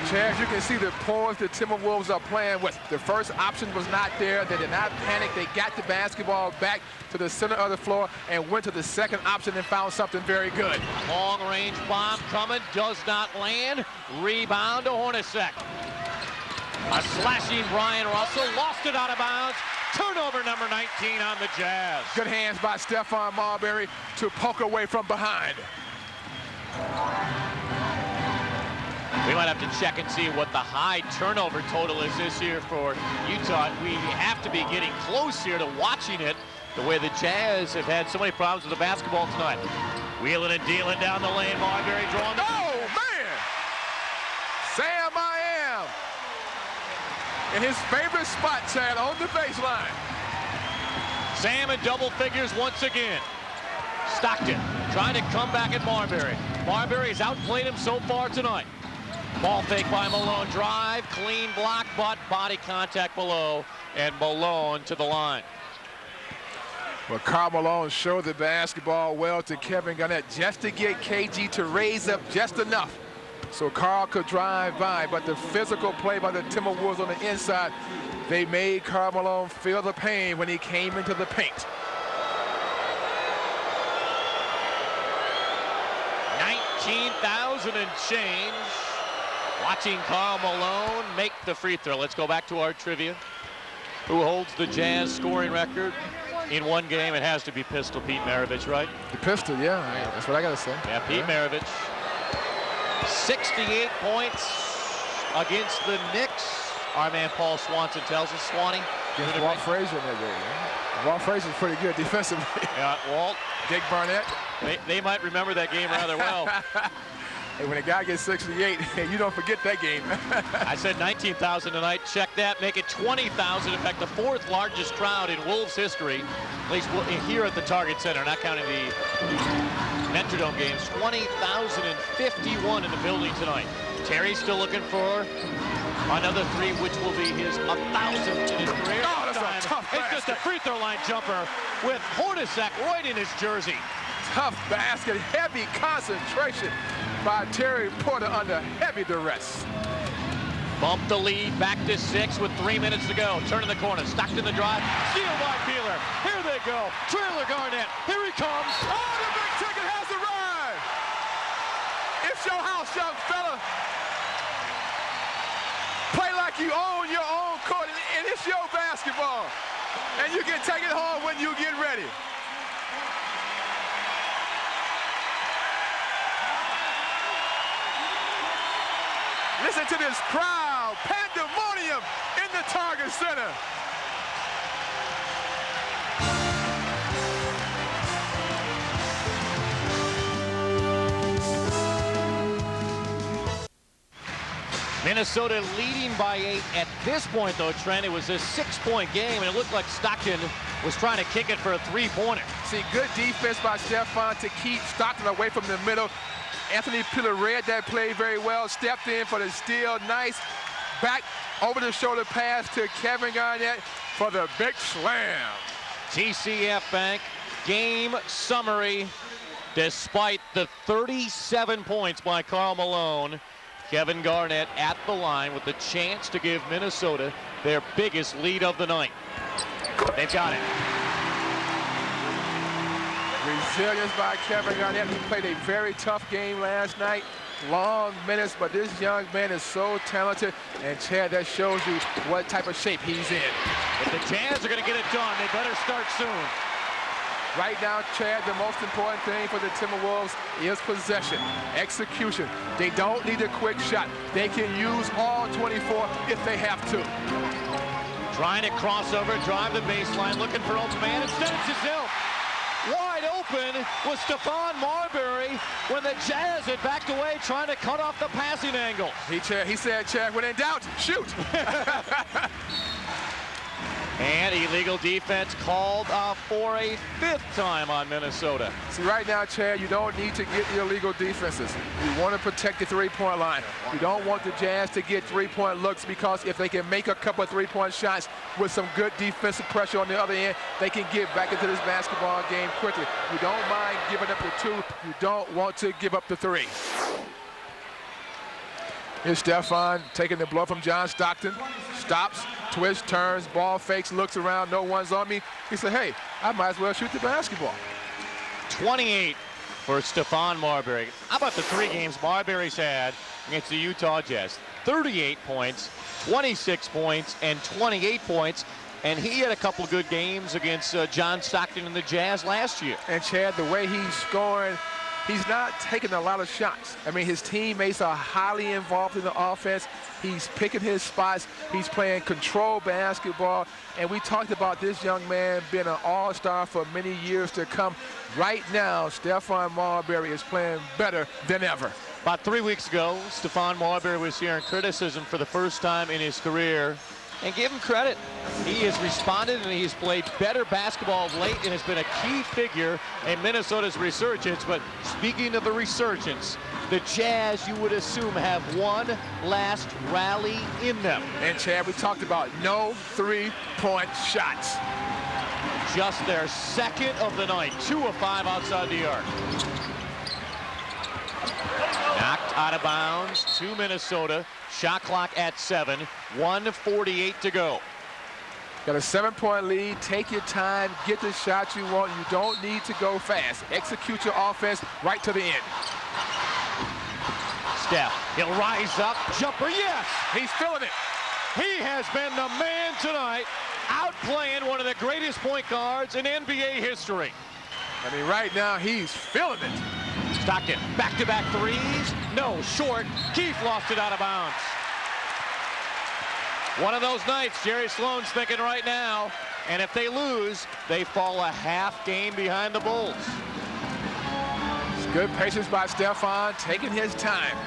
Chad, you can see the poise the Timberwolves are playing with. The first option was not there. They did not panic. They got the basketball back to the center of the floor and went to the second option and found something very good. Long-range bomb coming, does not land. Rebound to Hornacek. A slashing Brian Russell, lost it out of bounds. Turnover number 19 on the Jazz. Good hands by Stephon Marbary to poke away from behind. We might have to check and see what the high turnover total is this year for Utah. We have to be getting close here to watching it, the way the Jazz have had so many problems with the basketball tonight. Wheeling and dealing down the lane. Marbary drawing the... Oh, man! Sam I am in his favorite spot, Chad, on the baseline. Sam in double figures once again. Stockton trying to come back at Marbary. Marbary has outplayed him so far tonight. Ball fake by Malone. Drive, clean block, but body contact below, and Malone to the line. Well, Karl Malone showed the basketball well to Kevin Garnett just to get KG to raise up just enough so Karl could drive by. But the physical play by the Timberwolves on the inside, they made Karl Malone feel the pain when he came into the paint. 19,000 and change. Watching Karl Malone make the free throw. Let's go back to our trivia. Who holds the Jazz scoring record in one game? It has to be Pistol Pete Maravich, right? The Pistol, yeah, that's what I gotta say. Yeah, Pete Maravich. 68 points against the Knicks. Our man Paul Swanson tells us. Swanee. Against Walt Frazier in that game. Walt Frazier's pretty good defensively. Yeah, Walt. Dick Barnett. They might remember that game rather well. Hey, when a guy gets 68, you don't forget that game. I said 19,000 tonight. Check that. Make it 20,000. In fact, the fourth largest crowd in Wolves history, at least here at the Target Center, not counting the Metrodome games. 20,051 in the building tonight. Terry's still looking for another three, which will be his 1,000th in his career. Oh, that's a tough It's basket. just a free throw line jumper with Hornacek right in his jersey. Tough basket, heavy concentration by Terry Porter under heavy duress. Bump the lead back to 6 with 3 minutes to go. Turn in the corner, Stockton the drive, steal by Peeler. Here they go. Trailer Garnett. Here he comes. Oh, the big ticket has arrived. It's your house, young fella. Play like you own your own court, and it's your basketball. And you can take it home when you get ready. Listen to this crowd, pandemonium in the Target Center. Minnesota leading by 8 at this point, though, Trent. It was a 6-point game, and it looked like Stockton was trying to kick it for a three-pointer. See, good defense by Stephon to keep Stockton away from the middle. Anthony Peeler read that play very well, stepped in for the steal. Nice back over-the-shoulder pass to Kevin Garnett for the big slam. TCF Bank game summary. Despite the 37 points by Karl Malone, Kevin Garnett at the line with the chance to give Minnesota their biggest lead of the night. They've got it. Resilience by Kevin Garnett. He played a very tough game last night. Long minutes, but this young man is so talented. And Chad, that shows you what type of shape he's in. If the Jazz are going to get it done, they better start soon. Right now, Chad, the most important thing for the Timberwolves is possession, execution. They don't need a quick shot. They can use all 24 if they have to. Trying to cross over, drive the baseline, looking for open man. Instead, it's himself. Wide open was Stephon Marbary when the Jazz had backed away trying to cut off the passing angle. He said, Chad, when in doubt, shoot. And illegal defense called for a 5th time on Minnesota. See, right now, Chad, you don't need to get illegal defenses. You want to protect the three-point line. You don't want the Jazz to get three-point looks, because if they can make a couple of three-point shots with some good defensive pressure on the other end, they can get back into this basketball game quickly. You don't mind giving up the 2. You don't want to give up the 3. Here's Stephon taking the blow from John Stockton. Stops, twists, turns, ball fakes, looks around, no one's on me. He said, hey, I might as well shoot the basketball. 28 for Stephon Marbary. How about the 3 games Marbury's had against the Utah Jazz? 38 points, 26 points, and 28 points. And he had a couple good games against John Stockton and the Jazz last year. And Chad, the way he's scoring he's not taking a lot of shots. I mean, his teammates are highly involved in the offense. He's picking his spots. He's playing control basketball. And we talked about this young man being an all-star for many years to come. Right now, Stephon Marbary is playing better than ever. About 3 weeks ago, Stephon Marbary was hearing criticism for the first time in his career. And give him credit. He has responded and he's played better basketball of late and has been a key figure in Minnesota's resurgence. But speaking of the resurgence, the Jazz, you would assume, have one last rally in them. And Chad, we talked about no three-point shots. Just their second of the night, 2 of 5 outside the arc. Knocked out of bounds to Minnesota. Shot clock at 7, 1:48 to go. Got a 7-point lead. Take your time. Get the shot you want. You don't need to go fast. Execute your offense right to the end. Steph, he'll rise up. Jumper, yes! He's feeling it. He has been the man tonight, outplaying one of the greatest point guards in NBA history. I mean, right now, he's feeling it. Stockton, back-to-back threes. No, short. Keith lost it out of bounds. One of those nights Jerry Sloan's thinking right now, and if they lose, they fall a half game behind the Bulls. It's good patience by Stephon, taking his time.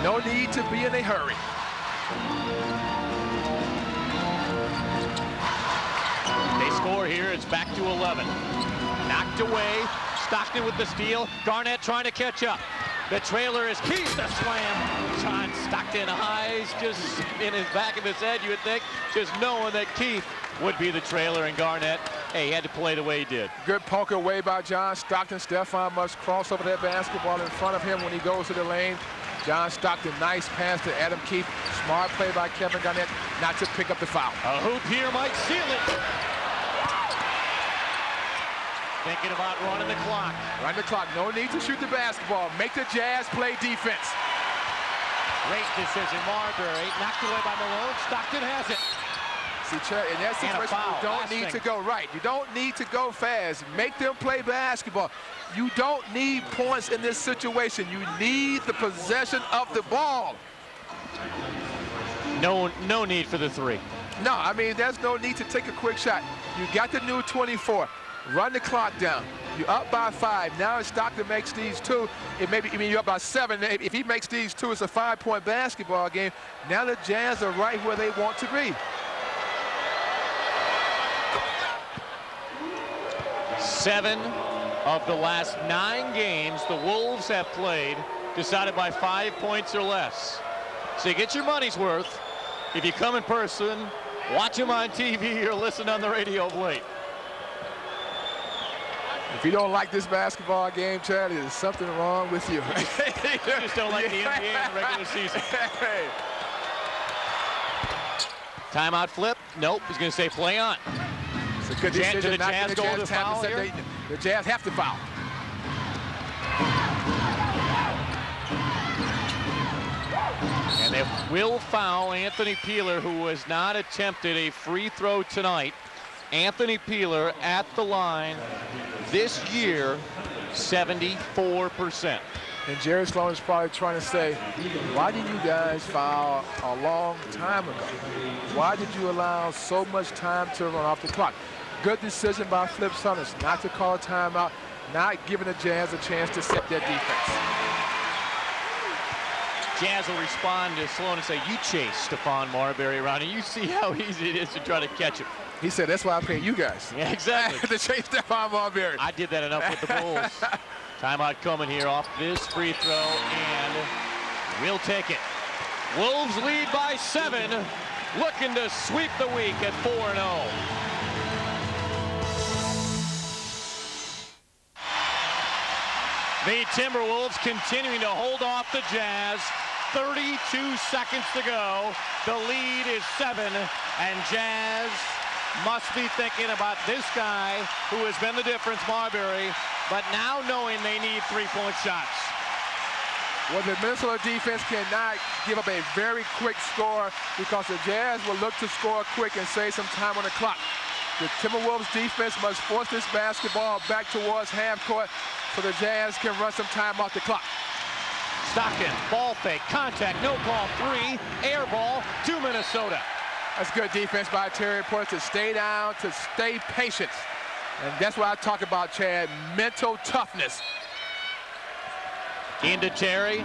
No need to be in a hurry. They score here, it's back to 11. Knocked away. Stockton with the steal. Garnett trying to catch up. The trailer is Keith, the slam. John Stockton eyes just in his back of his head, you would think, just knowing that Keith would be the trailer, and Garnett, hey, he had to play the way he did. Good poke away by John Stockton. Stephon must cross over that basketball in front of him when he goes to the lane. John Stockton, nice pass to Adam Keith. Smart play by Kevin Garnett not to pick up the foul. A hoop here might seal it. Thinking about running the clock. Run the clock. No need to shoot the basketball. Make the Jazz play defense. Great decision. Marbary knocked away by Malone. Stockton has it. See, in that situation, you don't need to go right. You don't need to go fast. Make them play basketball. You don't need points in this situation. You need the possession of the ball. No need for the three. No, I mean, there's no need to take a quick shot. You got the new 24. Run the clock down. You're up by 5. Now if Stockton makes these 2, you're up by 7. If he makes these 2, it's a 5-point basketball game. Now the Jazz are right where they want to be. 7 of the last 9 games the Wolves have played decided by 5 points or less. So you get your money's worth if you come in person, watch them on TV, or listen on the radio of late. If you don't like this basketball game, Chad, there's something wrong with you. You just don't like the NBA in the regular season. Timeout flip? Nope, he's going to say play on. It's a good decision. To the Jazz go to foul here? The Jazz have to foul. And they will foul Anthony Peeler, who has not attempted a free throw tonight. Anthony Peeler at the line this year, 74%. And Jerry Sloan is probably trying to say, why did you guys foul a long time ago? Why did you allow so much time to run off the clock? Good decision by Flip Summers not to call a timeout, not giving the Jazz a chance to set their defense. Jazz will respond to Sloan and say, you chase Stephon Marbary around, and you see how easy it is to try to catch him. He said, that's why I pay you guys. Yeah, exactly. To chase Stephon Marbary. I did that enough with the Bulls. Timeout coming here off this free throw, and we'll take it. Wolves lead by 7, looking to sweep the week at 4-0. The Timberwolves continuing to hold off the Jazz. 32 seconds to go. The lead is 7, and Jazz must be thinking about this guy who has been the difference, Marbary, but now knowing they need 3-point shots. Well, the Minnesota defense cannot give up a very quick score because the Jazz will look to score quick and save some time on the clock. The Timberwolves defense must force this basketball back towards half court so the Jazz can run some time off the clock. Stockton, ball fake, contact, no call, 3, air ball to Minnesota. That's good defense by Terry Porter to stay down, to stay patient. And that's what I talk about, Chad, mental toughness. Into Terry,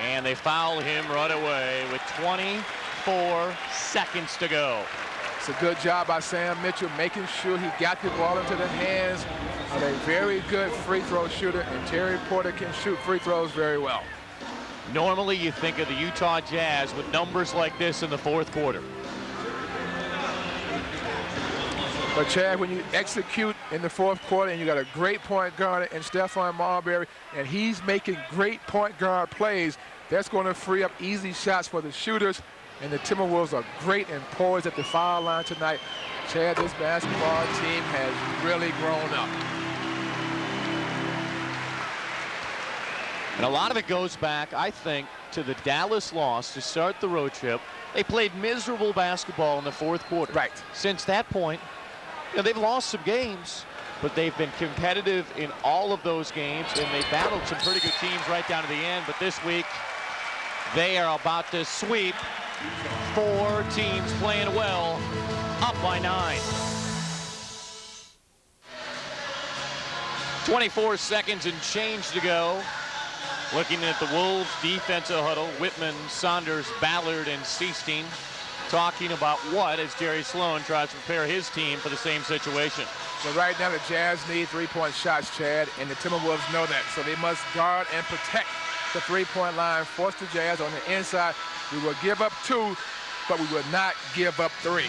and they foul him right away with 24 seconds to go. It's a good job by Sam Mitchell making sure he got the ball into the hands of a very good free throw shooter, and Terry Porter can shoot free throws very well. Normally you think of the Utah Jazz with numbers like this in the fourth quarter. But Chad, when you execute in the fourth quarter and you got a great point guard in Stephon Marbary, and he's making great point guard plays, that's going to free up easy shots for the shooters. And the Timberwolves are great and poised at the foul line tonight. Chad, this basketball team has really grown up. And a lot of it goes back, I think, to the Dallas loss to start the road trip. They played miserable basketball in the fourth quarter. Right. Since that point, you know, they've lost some games, but they've been competitive in all of those games, and they battled some pretty good teams right down to the end. But this week, they are about to sweep 4 teams playing well, up by 9. 24 seconds and change to go. Looking at the Wolves defensive huddle, Whitman, Saunders, Ballard, and Seasteen talking about what, as Jerry Sloan tries to prepare his team for the same situation. So right now the Jazz need three-point shots, Chad, and the Timberwolves know that. So they must guard and protect the three-point line, force the Jazz on the inside. We will give up 2, but we will not give up 3.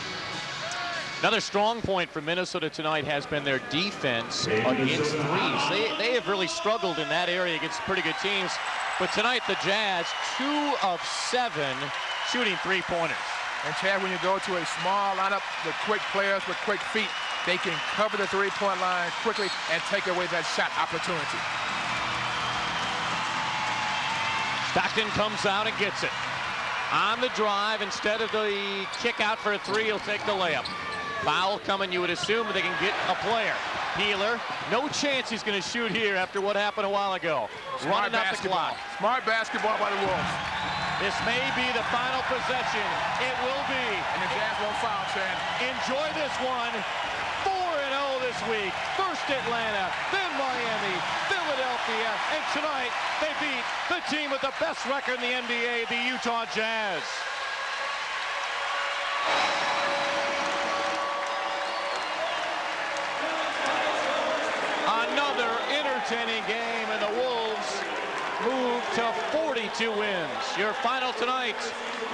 Another strong point for Minnesota tonight has been their defense against threes. They have really struggled in that area against pretty good teams. But tonight the Jazz, 2 of 7 shooting three-pointers. And Chad, when you go to a small lineup with quick players with quick feet, they can cover the three-point line quickly and take away that shot opportunity. Stockton comes out and gets it. On the drive, instead of the kick out for a 3, he'll take the layup. Foul coming, you would assume they can get a player. Peeler, no chance he's going to shoot here after what happened a while ago. Running up the clock. Smart basketball by the Wolves. This may be the final possession. It will be. And the Jazz won't foul, Chad. Enjoy this one. 4-0 this week. First Atlanta, then Miami, Philadelphia, and tonight they beat the team with the best record in the NBA, the Utah Jazz. Another entertaining game, and the Wolves move to 42 wins. Your final tonight,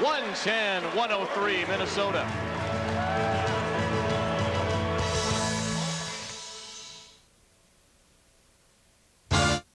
110-103 Minnesota.